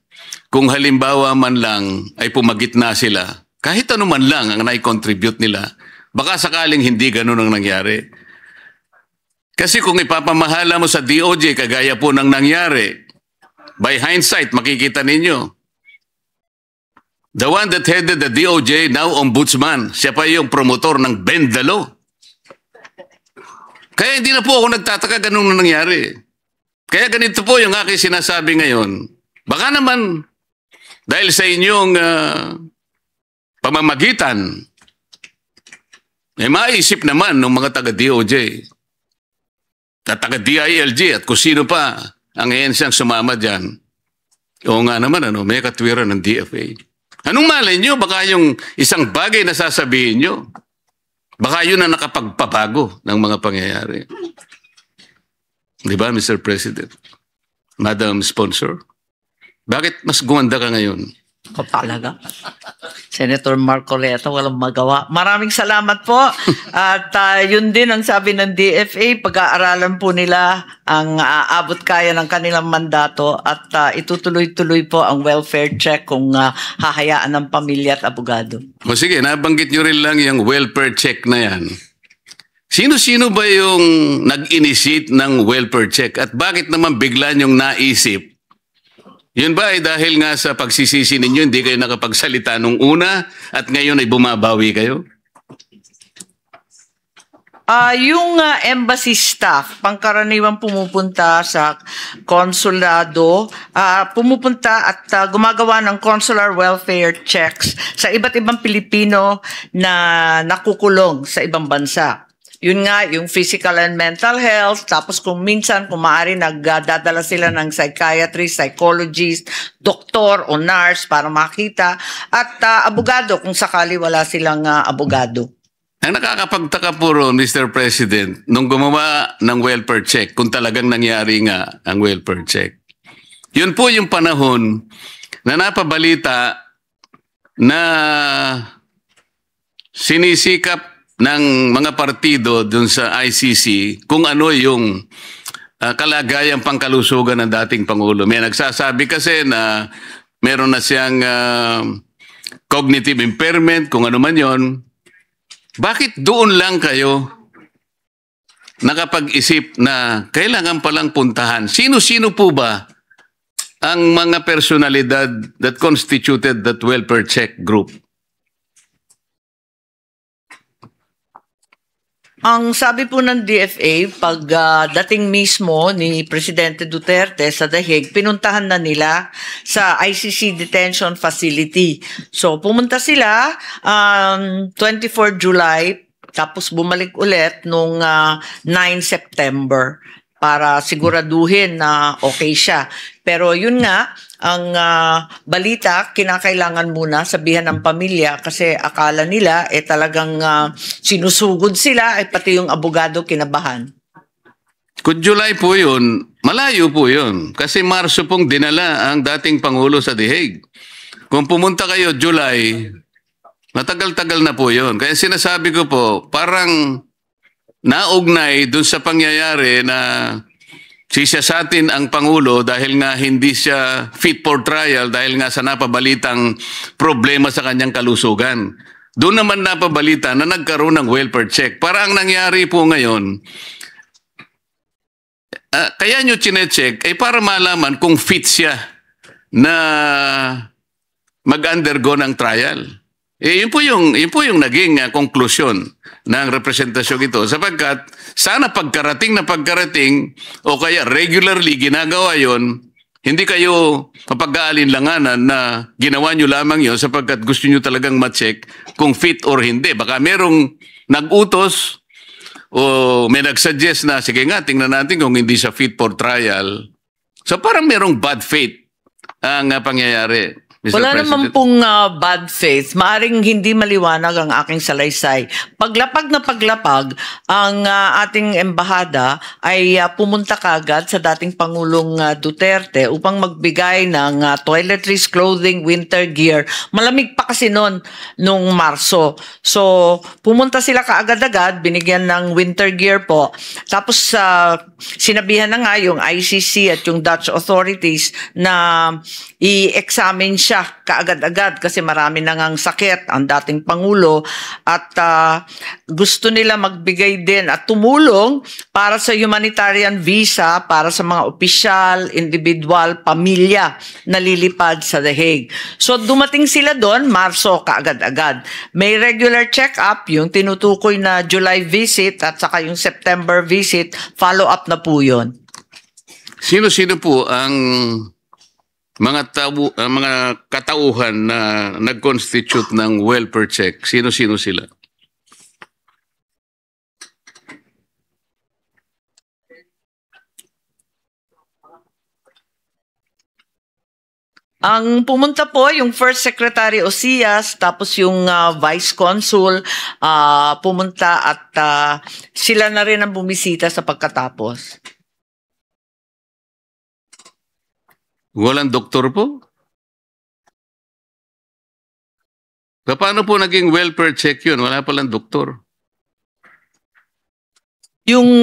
kung halimbawa man lang ay pumagitna sila, kahit ano man lang ang nai-contribute nila, baka sakaling hindi ganun ang nangyari. Kasi kung ipapamahala mo sa DOJ, kagaya po ng nangyari, by hindsight, makikita ninyo, the one that headed the DOJ, now ombudsman, siya pa yung promotor ng Bend the Law. Kaya hindi na po ako nagtataka ganun na nangyari. Kaya ganito po yung aking sinasabi ngayon. Baka naman, dahil sa inyong pamamagitan, maisip naman ng mga taga-DOJ at taga-DILG at kung sino pa ang ehensiyang sumama dyan. Oo nga naman, may katwiran ng DFA. Anong malay nyo? Baka yung isang bagay na sasabihin nyo, baka yun ang nakapagpabago ng mga pangyayari. Di ba, Mr. President? Madam Sponsor? Bakit mas gumanda ka ngayon? Talaga? Senator Marcoleta, walang magawa. Maraming salamat po. At yun din ang sabi ng DFA, pag-aaralan po nila ang aabot kaya ng kanilang mandato at itutuloy-tuloy po ang welfare check kung hahayaan ng pamilya at abogado. O sige, nabanggit nyo rin lang yung welfare check na yan. Sino-sino ba yung nag-initiate ng welfare check at bakit naman bigla nyong naisip Yun ba ay dahil nga sa pagsisisi ninyo, hindi kayo nakapagsalita nung una at ngayon ay bumabawi kayo? Yung embassy staff, pangkaraniwang pumupunta sa konsulado, pumupunta at gumagawa ng consular welfare checks sa iba't ibang Pilipino na nakukulong sa ibang bansa. Yun nga, yung physical and mental health, tapos kung minsan, kung maaari, nagdadala sila ng psychiatrist, psychologist, doktor o nurse para makita, at abogado kung sakali wala silang abogado. Ang nakakapagtaka po ron, Mr. President, nung gumawa ng welfare check, kung talagang nangyari nga ang welfare check. Yun po yung panahon na napabalita na sinisikap ng mga partido dun sa ICC kung ano yung kalagayang pangkalusugan ng dating Pangulo. May nagsasabi kasi na meron na siyang cognitive impairment, kung ano man yon. Bakit doon lang kayo nakapag-isip na kailangan palang puntahan? Sino-sino po ba ang mga personalidad that constituted that welfare check group? Ang sabi po ng DFA, pag dating mismo ni Presidente Duterte sa The Hague, pinuntahan na nila sa ICC Detention Facility. So pumunta sila 24 July, tapos bumalik ulit nung 9 September para siguraduhin na okay siya. Pero yun nga, ang balita, kinakailangan muna sabihan ng pamilya kasi akala nila talagang sinusugod sila pati yung abogado kinabahan. Kung July po yun, malayo po yun. Kasi Marso pong dinala ang dating Pangulo sa The Hague. Kung pumunta kayo July, matagal-tagal na po yun. Kaya sinasabi ko po, parang naugnay dun sa pangyayari na sisiyasatin ang Pangulo dahil nga hindi siya fit for trial dahil nga sa napabalitang problema sa kanyang kalusugan. Doon naman napabalita na nagkaroon ng welfare check. Para ang nangyari po ngayon, kaya nyo chinecheck ay para malaman kung fit siya na mag-undergo ng trial. Yun po yung naging konklusyon ng representasyon ito. Sapagkat sana pagkarating o kaya regularly ginagawa yon, hindi kayo mapag-aalinlanganan na ginawa nyo lamang yon sapagkat gusto nyo talagang ma-check kung fit or hindi. Baka merong nag-utos o may nag-suggest na, sige nga, tingnan natin kung hindi siya fit for trial. So parang merong bad faith ang pangyayari. Mr. Wala President. naman pong bad faith. Maaring hindi maliwanag ang aking salaysay. Paglapag na paglapag, ang ating embahada ay pumunta kagad sa dating Pangulong Duterte upang magbigay ng toiletries, clothing, winter gear. Malamig pa kasi nung Marso. So, pumunta sila kaagad-agad, binigyan ng winter gear po. Tapos, sinabihan na nga yung ICC at yung Dutch authorities na i-examine siya kaagad-agad kasi marami na ngang sakit ang dating Pangulo at gusto nila magbigay din at tumulong para sa humanitarian visa para sa mga opisyal, individual, pamilya na lilipad sa The Hague. So dumating sila doon, Marso kaagad-agad. May regular check-up, yung tinutukoy na July visit at saka yung September visit, follow-up na po yun. Sino-sino po ang mga katauhan na nag-constitute ng welfare check? Sino-sino sila? Ang pumunta po yung First Secretary Osias, tapos yung Vice Consul pumunta at sila na rin ang bumisita sa pagkatapos. Walang doktor po? Paano po naging welfare check yun? Wala palang doktor. Yung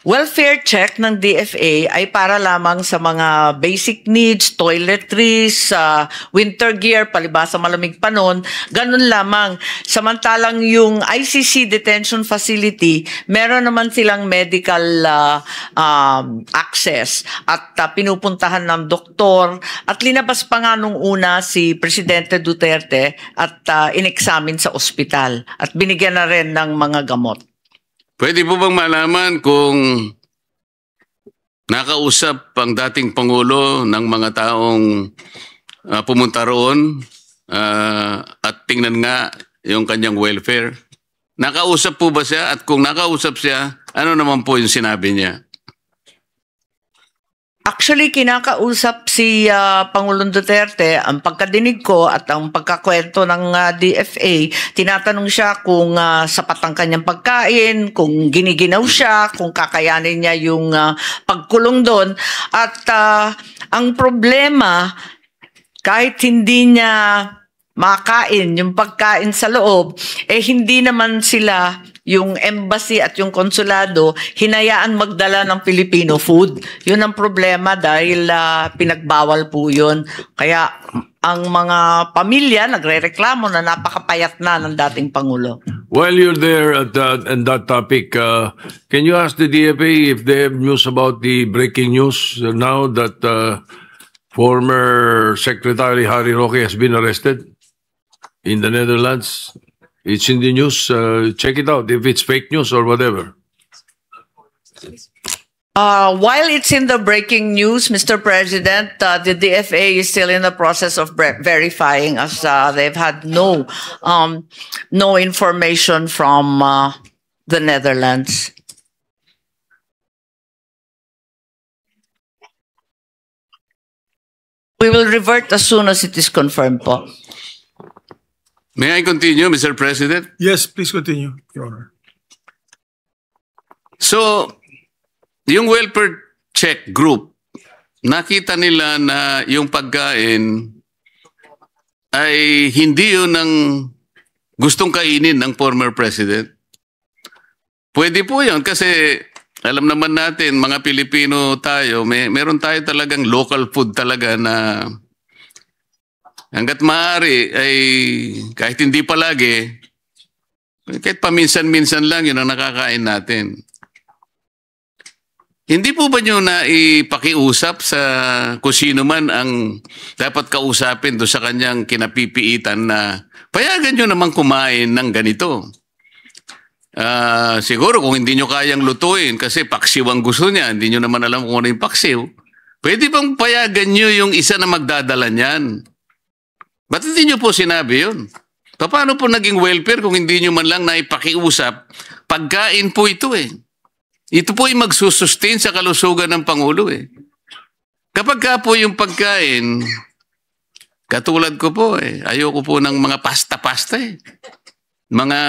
welfare check ng DFA ay para lamang sa mga basic needs, toiletries, winter gear, palibasa malamig pa nun, ganun lamang. Samantalang yung ICC detention facility, meron naman silang medical access at pinupuntahan ng doktor at linabas pa nga nung una si Presidente Duterte at inexamine sa ospital at binigyan na rin ng mga gamot. Pwede po bang malaman kung nakausap ang dating Pangulo ng mga taong pumunta roon at tingnan nga yung kanyang welfare? Nakausap po ba siya? At kung nakausap siya, ano naman po yung sinabi niya? Actually, kinakausap si Pangulong Duterte. Ang pagkadinig ko at ang pagkakwento ng DFA, tinatanong siya kung sapat ang kanyang pagkain, kung giniginaw siya, kung kakayanin niya yung pagkulong doon. At ang problema, kahit hindi niya makain yung pagkain sa loob, hindi naman sila, yung embassy at yung konsulado, hinayaan magdala ng Filipino food. Yun ang problema dahil pinagbawal po yun. Kaya ang mga pamilya nagrereklamo na napakapayat na ng dating Pangulo. While you're there at that topic, can you ask the DFA if they have news about the breaking news now that former Secretary Harry Roque has been arrested in the Netherlands? It's in the news. Check it out if it's fake news or whatever. While it's in the breaking news, Mr. President, the DFA is still in the process of verifying as they've had no information from the Netherlands. We will revert as soon as it is confirmed po. May I continue, Mr. President? Yes, please continue, Your Honor. So, yung welfare check group, nakita nila na yung pagkain ay hindi yun ang gustong kainin ng former president. Pwede po yun kasi alam naman natin, mga Pilipino tayo, meron tayo talagang local food talaga na hanggat maaari ay kahit hindi palagi, kahit paminsan-minsan lang yun ang nakakain natin. Hindi po ba nyo na ipakiusap sa kung sino man ang dapat kausapin doon sa kanyang kinapipiitan na payagan nyo naman kumain ng ganito? Siguro kung hindi nyo kayang lutuin kasi paksiw ang gusto niya, hindi nyo naman alam kung ano yung paksiw, pwede bang payagan nyo yung isa na magdadala niyan? Ba't hindi nyo po sinabi yun? Paano po naging welfare kung hindi nyo man lang naipakiusap? Pagkain po ito eh. Ito po ay magsusustain sa kalusugan ng Pangulo eh. Kapag ka po yung pagkain, katulad ko po eh, ayoko po ng mga pasta-pasta eh. Mga,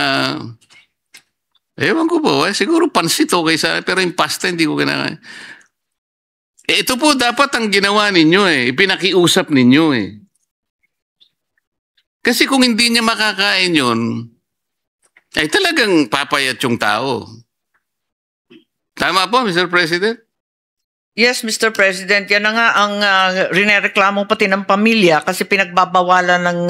ewan ko po eh, siguro pansit okay sa, pero yung pasta hindi ko kinakain. Ito po dapat ang ginawa ninyo eh, ipinakiusap ninyo eh. Kasi kung hindi niya makakain yun, ay talagang papayat yung tao. Tama po, Mr. President? Yes, Mr. President, yan na nga ang rinereklamo pati ng pamilya kasi pinagbabawalan ng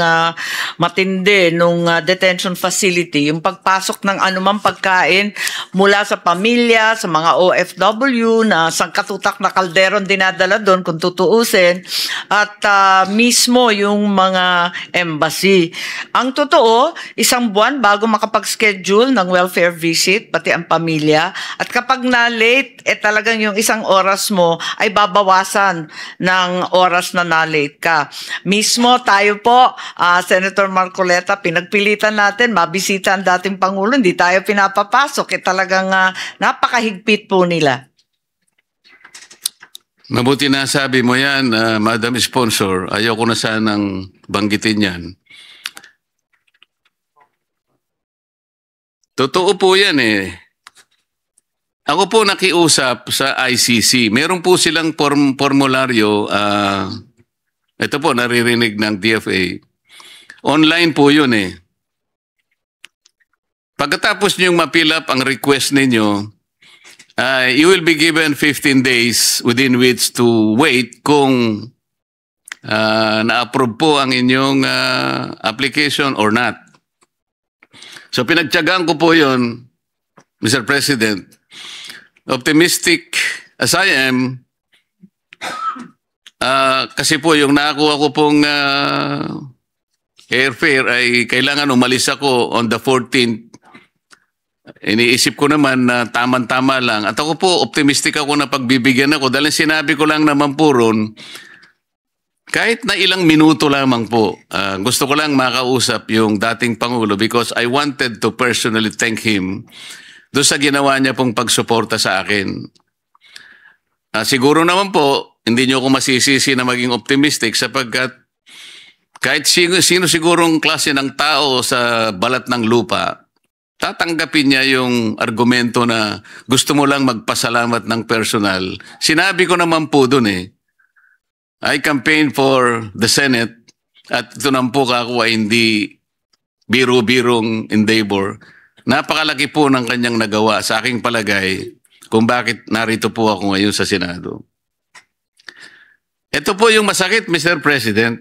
matindi nung detention facility. Yung pagpasok ng anumang pagkain mula sa pamilya, sa mga OFW na sangkatutak na kalderon dinadala doon kung tutuusin at mismo yung mga embassy. Ang totoo, isang buwan bago makapag-schedule ng welfare visit, pati ang pamilya. At kapag na-late, talagang yung isang oras mo ay babawasan ng oras na na-late ka. Mismo tayo po, Senator Marcoleta, pinagpilitan natin, mabisita ang dating Pangulo, hindi tayo pinapapasok. Talagang napakahigpit po nila. Mabuti na sabi mo yan, Madam Sponsor. Ayoko na sanang banggitin yan. Totoo po yan eh. Ako po nakiusap sa ICC. Meron po silang formularyo. Ito po, naririnig ng DFA. Online po yun eh. Pagkatapos niyong ma-fill up ang request ninyo, you will be given 15 days within which to wait kung na-approve po ang inyong application or not. So pinagtiyagaan ko po yun, Mr. President. Optimistic as I am, kasi po yung nakakuha ko pong airfare ay kailangan umalis ako on the 14th. Iniisip ko naman na tamang-tama lang. At ako po, optimistic ako na pagbibigyan ako dahil sinabi ko lang naman po ron, kahit na ilang minuto lamang po, gusto ko lang makausap yung dating Pangulo because I wanted to personally thank him doon sa ginawa niya pong pagsuporta sa akin. Siguro naman po, hindi niyo ako masisisi na maging optimistic sapagkat kahit sino sigurong klase ng tao sa balat ng lupa, tatanggapin niya yung argumento na gusto mo lang magpasalamat ng personal. Sinabi ko naman po doon I campaigned for the Senate at ito nang po ako ay hindi biro-birong endeavor. Napakalaki po ng kanyang nagawa sa aking palagay kung bakit narito po ako ngayon sa Senado. Ito po yung masakit, Mr. President.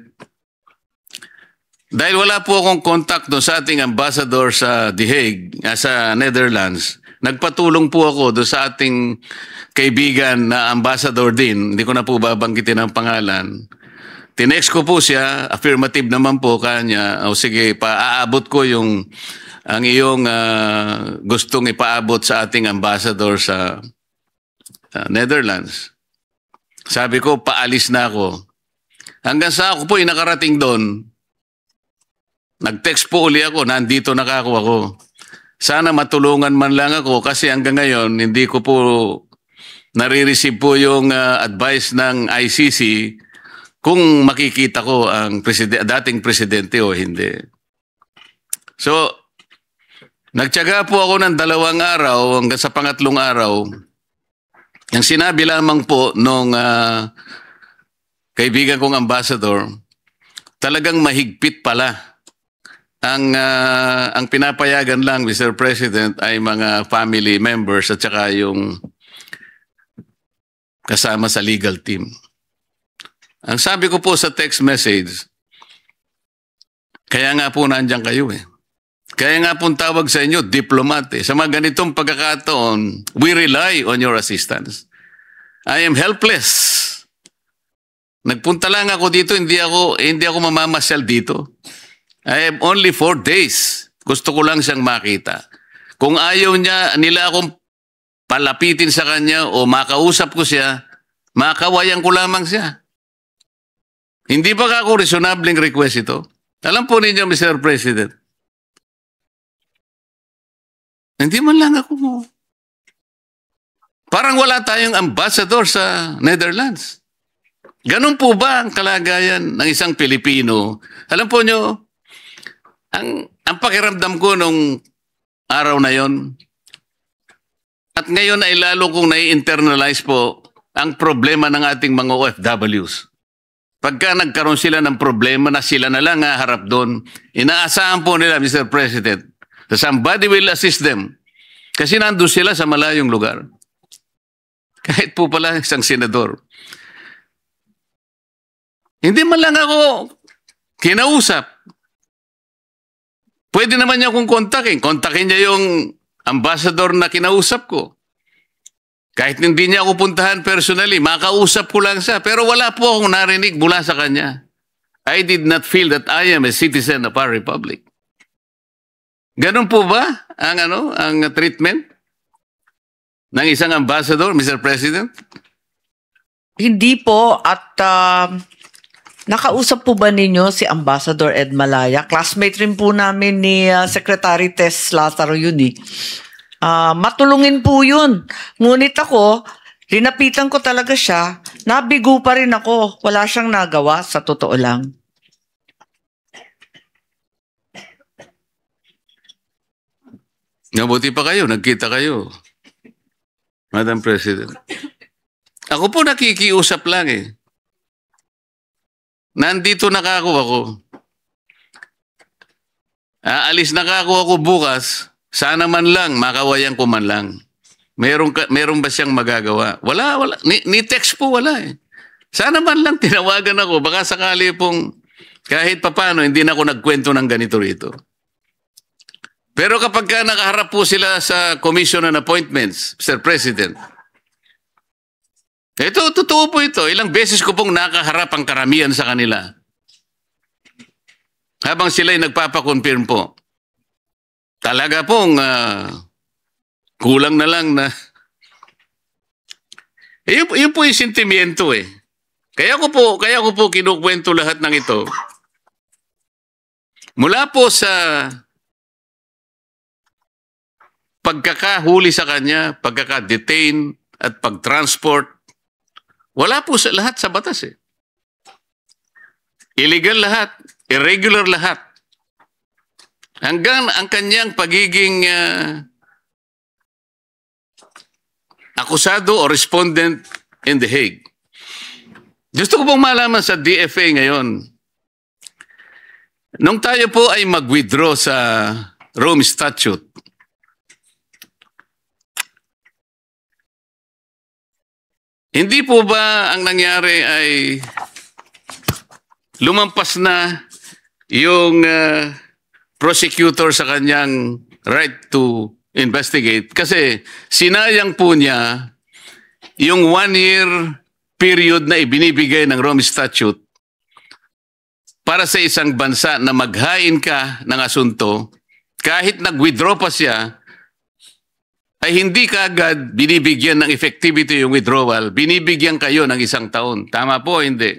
Dahil wala po akong contact doon sa ating ambassador sa The Hague, sa Netherlands, nagpatulong po ako doon sa ating kaibigan na ambassador din, hindi ko na po babanggitin ang pangalan. Tinext ko po siya, affirmative naman po kanya, o sige, paaabot ko ang iyong gustong ipaabot sa ating ambassador sa Netherlands. Sabi ko, paalis na ako. Hanggang sa ako po nakarating doon, nag-text po uli ako, nandito na ako. Sana matulungan man lang ako kasi hanggang ngayon hindi ko po nare-receive po yung advice ng ICC kung makikita ko ang dating presidente o hindi. So, nagtiyaga po ako ng 2 araw hanggang sa pangatlong araw. Ang sinabi lamang po nung kaibigan kong ambassador, talagang mahigpit pala. Ang pinapayagan lang, Mr. President, ay mga family members at saka yung kasama sa legal team. Ang sabi ko po sa text message, kaya nga po nandiyan kayo Kaya nga po tawag sa inyo, diplomat Sa mga ganitong pagkakataon, we rely on your assistance. I am helpless. Nagpunta lang ako dito, hindi ako mamamasyal dito. I have only 4 days. Gusto ko lang siyang makita. Kung ayaw nila akong palapitin sa kanya o makausap ko siya, makawayan ko lamang siya. Hindi ba ako reasonabling request ito? Alam po ninyo, Mr. President, hindi man lang ako. Parang wala tayong ambassador sa Netherlands. Ganun po ba ang kalagayan ng isang Pilipino? Alam po nyo, ang pakiramdam ko nung araw na yon at ngayon ay lalo kong nai-internalize po ang problema ng ating mga OFWs. Pagka nagkaroon sila ng problema na sila na lang harap doon, inaasahan po nila, Mr. President, that somebody will assist them kasi nandun sila sa malayong lugar. Kahit po pala isang senador. Hindi man lang ako kinausap. Pwede naman niya akong kontakin. Kontakin niya yung ambassador na kinausap ko. Kahit hindi niya ako puntahan personally, makausap ko lang siya. Pero wala po akong narinig mula sa kanya. I did not feel that I am a citizen of our republic. Ganun po ba ang treatment ng isang ambassador, Mr. President? Hindi po at nakausap po ba ninyo si Ambassador Ed Malaya? Classmate rin po namin ni Secretary Tess Lazaro yun matulungin po yun. Ngunit ako, linapitan ko talaga siya. Nabigo pa rin ako. Wala siyang nagawa sa totoo lang. Nabuti pa kayo, nagkita kayo, Madam President. Ako po nakikiusap lang Nandito ako. Aalis ako bukas. Sana man lang, makawayan ko man lang. Meron ba siyang magagawa? Wala. Ni text po wala eh. Sana man lang tinawagan ako. Baka sakali pong kahit papano hindi na ako nagkwento ng ganito rito. Pero kapag nakaharap po sila sa Commission on Appointments, Mr. President, ito, totoo po ito. Ilang beses ko pong nakaharap ang karamihan sa kanila. Habang sila'y nagpapakonfirm po. Talaga pong kulang na lang na. Yun po yung sentimiento eh. Kaya ko po kinukwento lahat ng ito. Mula po sa pagkakahuli sa kanya, pagkaka-detain at pag-transport, wala po sa lahat sa batas eh. Illegal lahat, irregular lahat. Hanggang ang kanyang pagiging akusado o respondent in The Hague. Gusto ko pong malaman sa DFA ngayon, nung tayo po ay mag-withdraw sa Rome Statute, hindi po ba ang nangyari ay lumampas na yung prosecutor sa kanyang right to investigate? Kasi sinayang po niya yung 1-year period na ibinibigay ng Rome Statute para sa isang bansa na maghain ka ng asunto, kahit nag-withdraw pa siya, ay hindi kaagad binibigyan ng effectivity yung withdrawal, binibigyan kayo ng 1 taon. Tama po, hindi?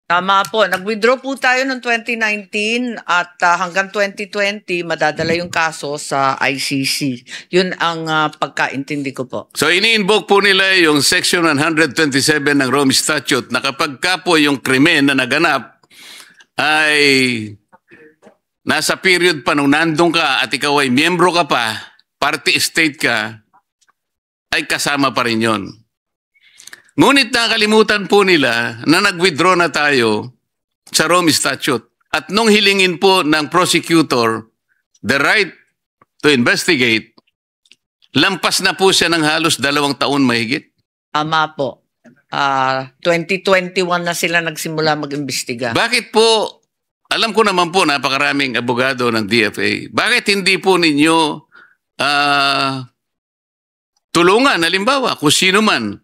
Tama po. Nag-withdraw po tayo noong 2019 at hanggang 2020 madadala yung kaso sa ICC. Yun ang pagkaintindi ko po. So ini-invoke po nila yung Section 127 ng Rome Statute na kapag ka po yung krimen na naganap ay nasa period pa nung nandun ka at ikaw ay miyembro ka pa, party state ka, ay kasama pa rin yun. Ngunit nakalimutan po nila na nag-withdraw na tayo sa Rome Statute. At nung hilingin po ng prosecutor the right to investigate, lampas na po siya ng halos 2 taon mahigit. Tama po. 2021 na sila nagsimula mag-imbestiga. Bakit po, alam ko naman po napakaraming abogado ng DFA, bakit hindi po ninyo tulungan, halimbawa, kung sino man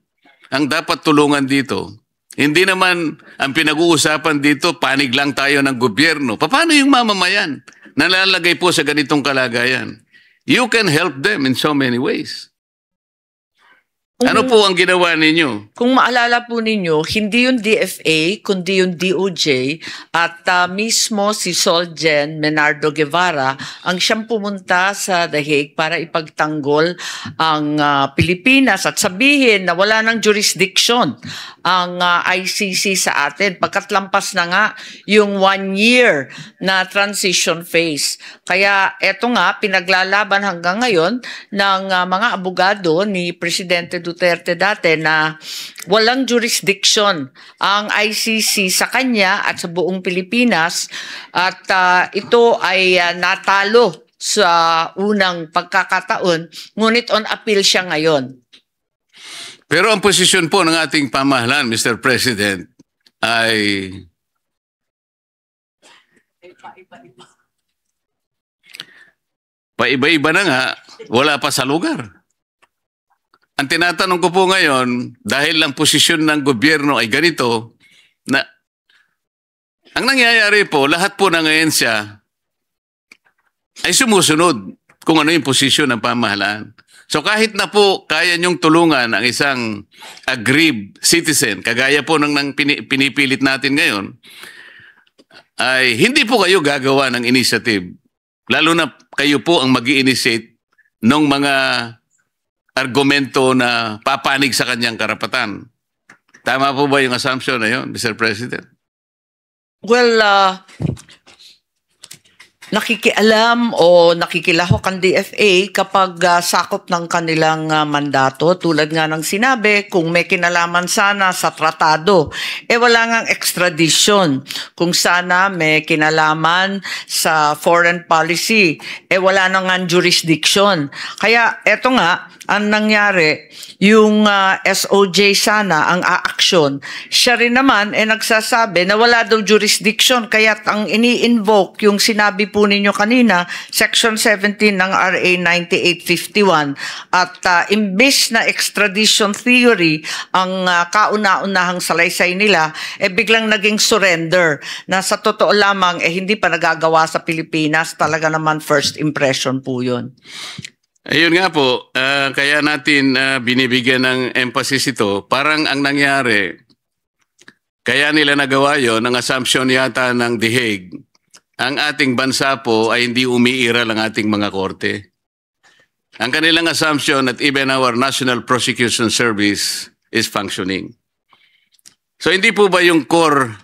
ang dapat tulungan dito? Hindi naman ang pinag-uusapan dito, panig lang tayo ng gobyerno. Paano yung mamamayan na nalalagay po sa ganitong kalagayan? You can help them in so many ways. Ano po ang ginawa ninyo? Kung maalala po ninyo, hindi yung DFA, kundi yung DOJ at mismo si Solgen Menardo Guevara ang siyang pumunta sa The Hague para ipagtanggol ang Pilipinas at sabihin na wala ng jurisdiction ang ICC sa atin pagkat lampas na nga yung 1 year na transition phase. Kaya eto nga, pinaglalaban hanggang ngayon ng mga abogado ni Presidente Duterte dati na walang jurisdiction ang ICC sa kanya at sa buong Pilipinas at ito ay natalo sa unang pagkakataon, ngunit on appeal siya ngayon. Pero ang posisyon po ng ating pamahalaan, Mr. President, ay paiba-iba na nga, wala pa sa lugar. Ang tinatanong ko po ngayon, dahil ang posisyon ng gobyerno ay ganito, na ang nangyayari po, lahat po ng ahensya ay sumusunod kung ano yung posisyon ng pamahalaan. So kahit na po kaya niyong tulungan ang isang aggrieved citizen, kagaya po ng pinipilit natin ngayon, ay hindi po kayo gagawa ng initiative. Lalo na kayo po ang mag-i-initiate ng mga argumento na papanig sa kanyang karapatan. Tama po ba yung assumption na yun, Mr. President? Well, nakikialam o nakikilahok ang DFA kapag sakop ng kanilang mandato. Tulad nga ng sinabi, kung may kinalaman sana sa tratado, wala ngang extradition. Kung sana may kinalaman sa foreign policy, wala na ngang jurisdiction. Kaya eto nga, ang nangyari, yung SOJ sana ang aaksyon, siya rin naman nagsasabi na wala daw jurisdiction, kaya ang ini-invoke yung sinabi po ninyo kanina, Section 17 ng RA 9851, at imbis na extradition theory ang kauna-unahang salaysay nila, biglang naging surrender, na sa totoo lamang hindi pa nagagawa sa Pilipinas, talaga naman first impression po yun. Ayun nga po, kaya natin binibigyan ng emphasis ito. Parang ang nangyari, kaya nila nagawa yun, ang assumption yata ng The Hague, ang ating bansa po ay hindi umiiral ang ating mga korte. Ang kanilang assumption that even our National Prosecution Service is functioning. So hindi po ba yung core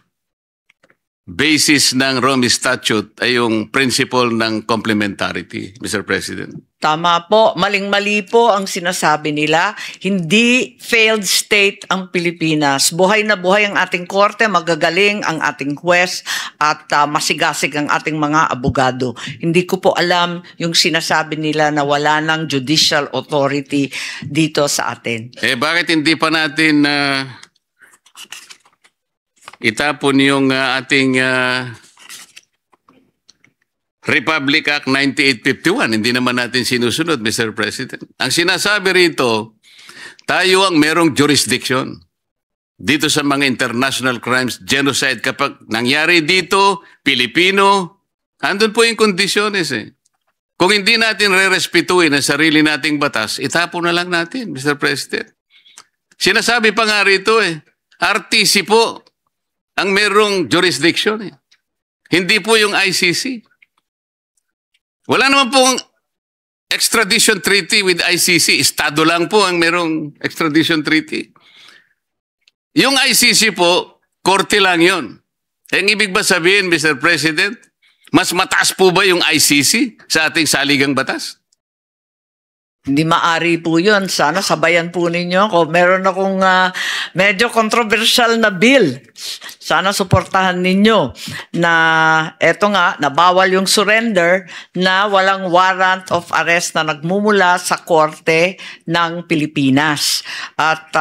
basis ng Rome Statute ay yung principle ng complementarity, Mr. President? Tama po, maling-mali po ang sinasabi nila. Hindi failed state ang Pilipinas. Buhay na buhay ang ating korte, magagaling ang ating huwes, at masigasig ang ating mga abogado. Hindi ko po alam yung sinasabi nila na wala ng judicial authority dito sa atin. Bakit hindi pa natin itapon yung ating Republic Act 9851? Hindi naman natin sinusunod, Mr. President. Ang sinasabi rito, tayo ang merong jurisdiction dito sa mga international crimes, genocide. Kapag nangyari dito, Pilipino, andun po yung kondisyones Kung hindi natin re-respetuin ang sarili nating batas, itapon na lang natin, Mr. President. Sinasabi pa nga rito RTC po ang merong jurisdiction Hindi po yung ICC. Wala naman pong extradition treaty with ICC. Estado lang po ang merong extradition treaty. Yung ICC po, korte lang yun. Ang ibig ba sabihin, Mr. President, mas mataas po ba yung ICC sa ating saligang batas? Hindi maari po yun. Sana sabayan po ninyo ako. Meron akong medyo controversial na bill. Sana suportahan ninyo na eto nga, nabawal yung surrender na walang warrant of arrest na nagmumula sa korte ng Pilipinas. At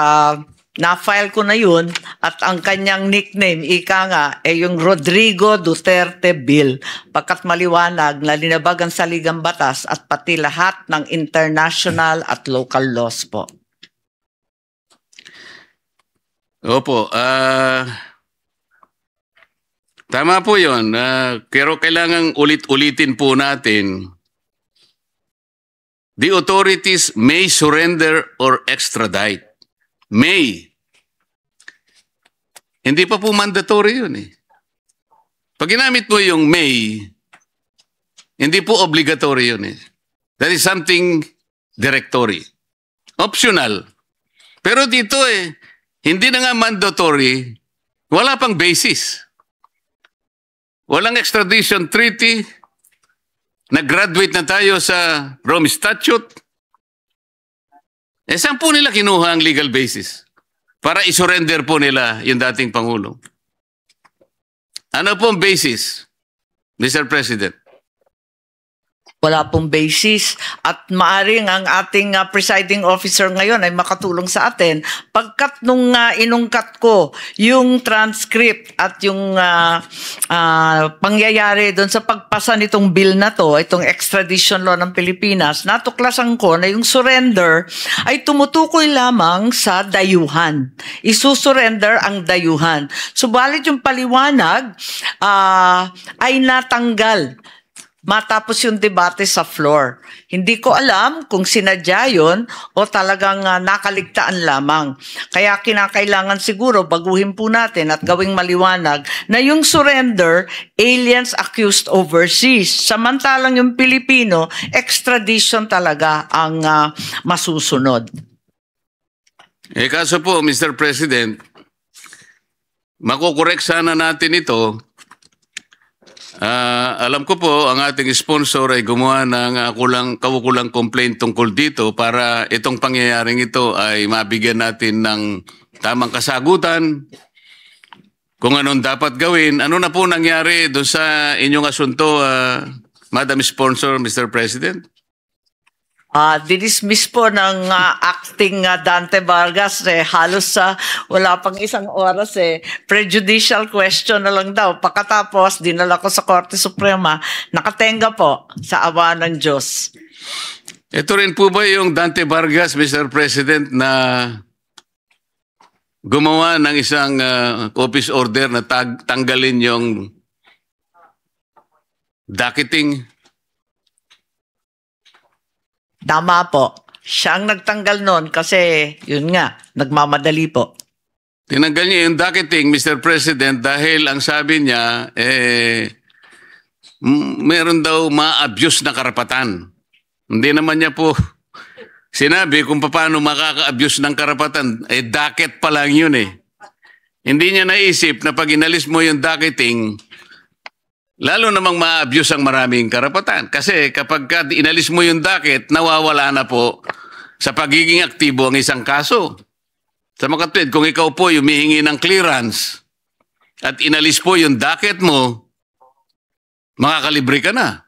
na-file ko na yun, at ang kanyang nickname, ika nga, yung Rodrigo Duterte Bill, pagkat maliwanag na linabag ang saligang batas at pati lahat ng international at local laws po. Opo, tama po yun. Pero kailangang ulit-ulitin po natin, the authorities may surrender or extradite. May. Hindi pa po mandatory yun Pag ginamit mo yung may, hindi po obligatory yun That is something directory. Optional. Pero dito hindi na nga mandatory, wala pang basis. Walang extradition treaty, nag-graduate na tayo sa Rome Statute. Saan po nila kinuha ang legal basis para isurrender po nila yung dating Pangulo? Ano pong basis, Mr. President? Wala pong basis, at maaring ang ating presiding officer ngayon ay makatulong sa atin. Pagkat nung inungkat ko yung transcript at yung pangyayari doon sa pagpasa nitong bill na to, itong extradition law ng Pilipinas, natuklasan ko na yung surrender ay tumutukoy lamang sa dayuhan. Isusurrender ang dayuhan. Subalit yung paliwanag ay natanggal matapos yung debate sa floor. Hindi ko alam kung sinadya yun o talagang nakaligtaan lamang. Kaya kinakailangan siguro baguhin po natin at gawing maliwanag na yung surrender, aliens accused overseas. Samantalang yung Pilipino, extradition talaga ang masusunod. Kaso po, Mr. President, makukorek sana natin ito. Alam ko po, ang ating sponsor ay gumawa ng kaukulang complaint tungkol dito para itong pangyayaring ito ay mabigyan natin ng tamang kasagutan kung anong dapat gawin. Ano na po nangyari doon sa inyong asunto, Madam Sponsor, Mr. President? Dinismiss po ng acting Dante Vargas halos wala pang isang oras prejudicial question na lang daw. Pagkatapos dinala ko sa Korte Suprema, nakatenga po sa awa ng Diyos. Ito rin po ba yung Dante Vargas, Mr. President, na gumawa ng isang office order na tanggalin yung docketing? Tama po. Siya ang nagtanggal noon kasi, yun nga, nagmamadali po. Tinanggal niya yung docketing, Mr. President, dahil ang sabi niya, meron daw ma-abuse na karapatan. Hindi naman niya po sinabi kung paano makaka-abuse ng karapatan. Docket pa lang yun Hindi niya naisip na pag inalis mo yung docketing, lalo namang ma-abuse ang maraming karapatan. Kasi kapag inalis mo yung docket, nawawala na po sa pagiging aktibo ang isang kaso. Sa makatwid, kung ikaw po humihingi ng clearance at inalis po yung docket mo, makakalibre ka na.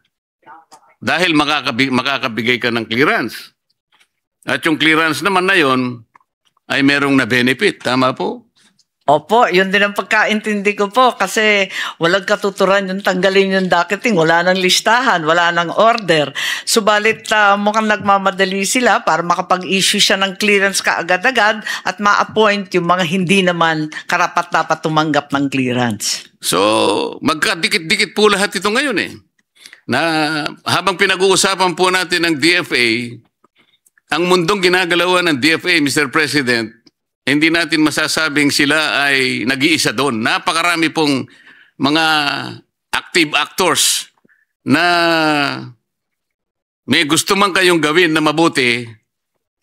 Dahil makakabigay ka ng clearance. At yung clearance naman na yon ay merong na-benefit. Tama po? Opo, yun din ang pagkaintindi ko po kasi walang katuturan yung tanggalin yung docketing, wala nang listahan, wala nang order. Subalit mukhang nagmamadali sila para makapag-issue siya ng clearance kaagad-agad at ma-appoint yung mga hindi naman karapat-dapat tumanggap ng clearance. So, magkadikit-dikit po lahat ito ngayon Na habang pinag-uusapan po natin ng DFA, ang mundong ginagalawan ng DFA, Mr. President, hindi natin masasabing sila ay nag-iisa doon. Napakarami pong mga active actors na may gusto man kayong gawin na mabuti,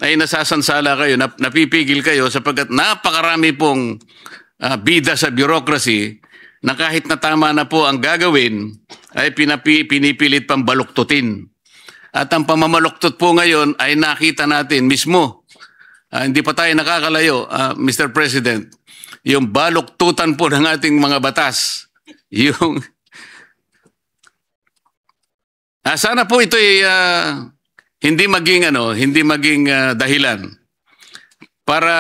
ay nasasansala kayo, napipigil kayo sapagkat napakarami pong bida sa bureaucracy na kahit na tama na po ang gagawin, ay pinipilit pang baluktutin. At ang pamamaluktot po ngayon ay nakita natin mismo. Hindi pa tayo nakakalayo, Mr. President, yung baluktutan po ng ating mga batas. Yung sana po ito ay hindi maging dahilan para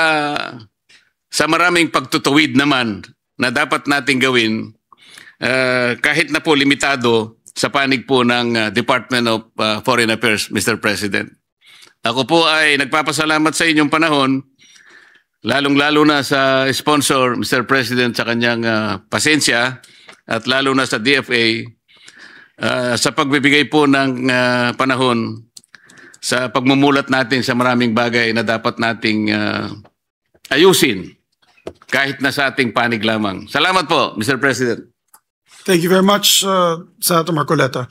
sa maraming pagtutuwid naman na dapat nating gawin kahit na po limitado sa panig po ng Department of Foreign Affairs, Mr. President. Ako po ay nagpapasalamat sa inyong panahon, lalong-lalo na sa sponsor, Mr. President, sa kanyang pasensya, at lalo na sa DFA, sa pagbibigay po ng panahon sa pagmumulat natin sa maraming bagay na dapat nating ayusin, kahit na sa ating panig lamang. Salamat po, Mr. President. Thank you very much, Senator Marcoleta.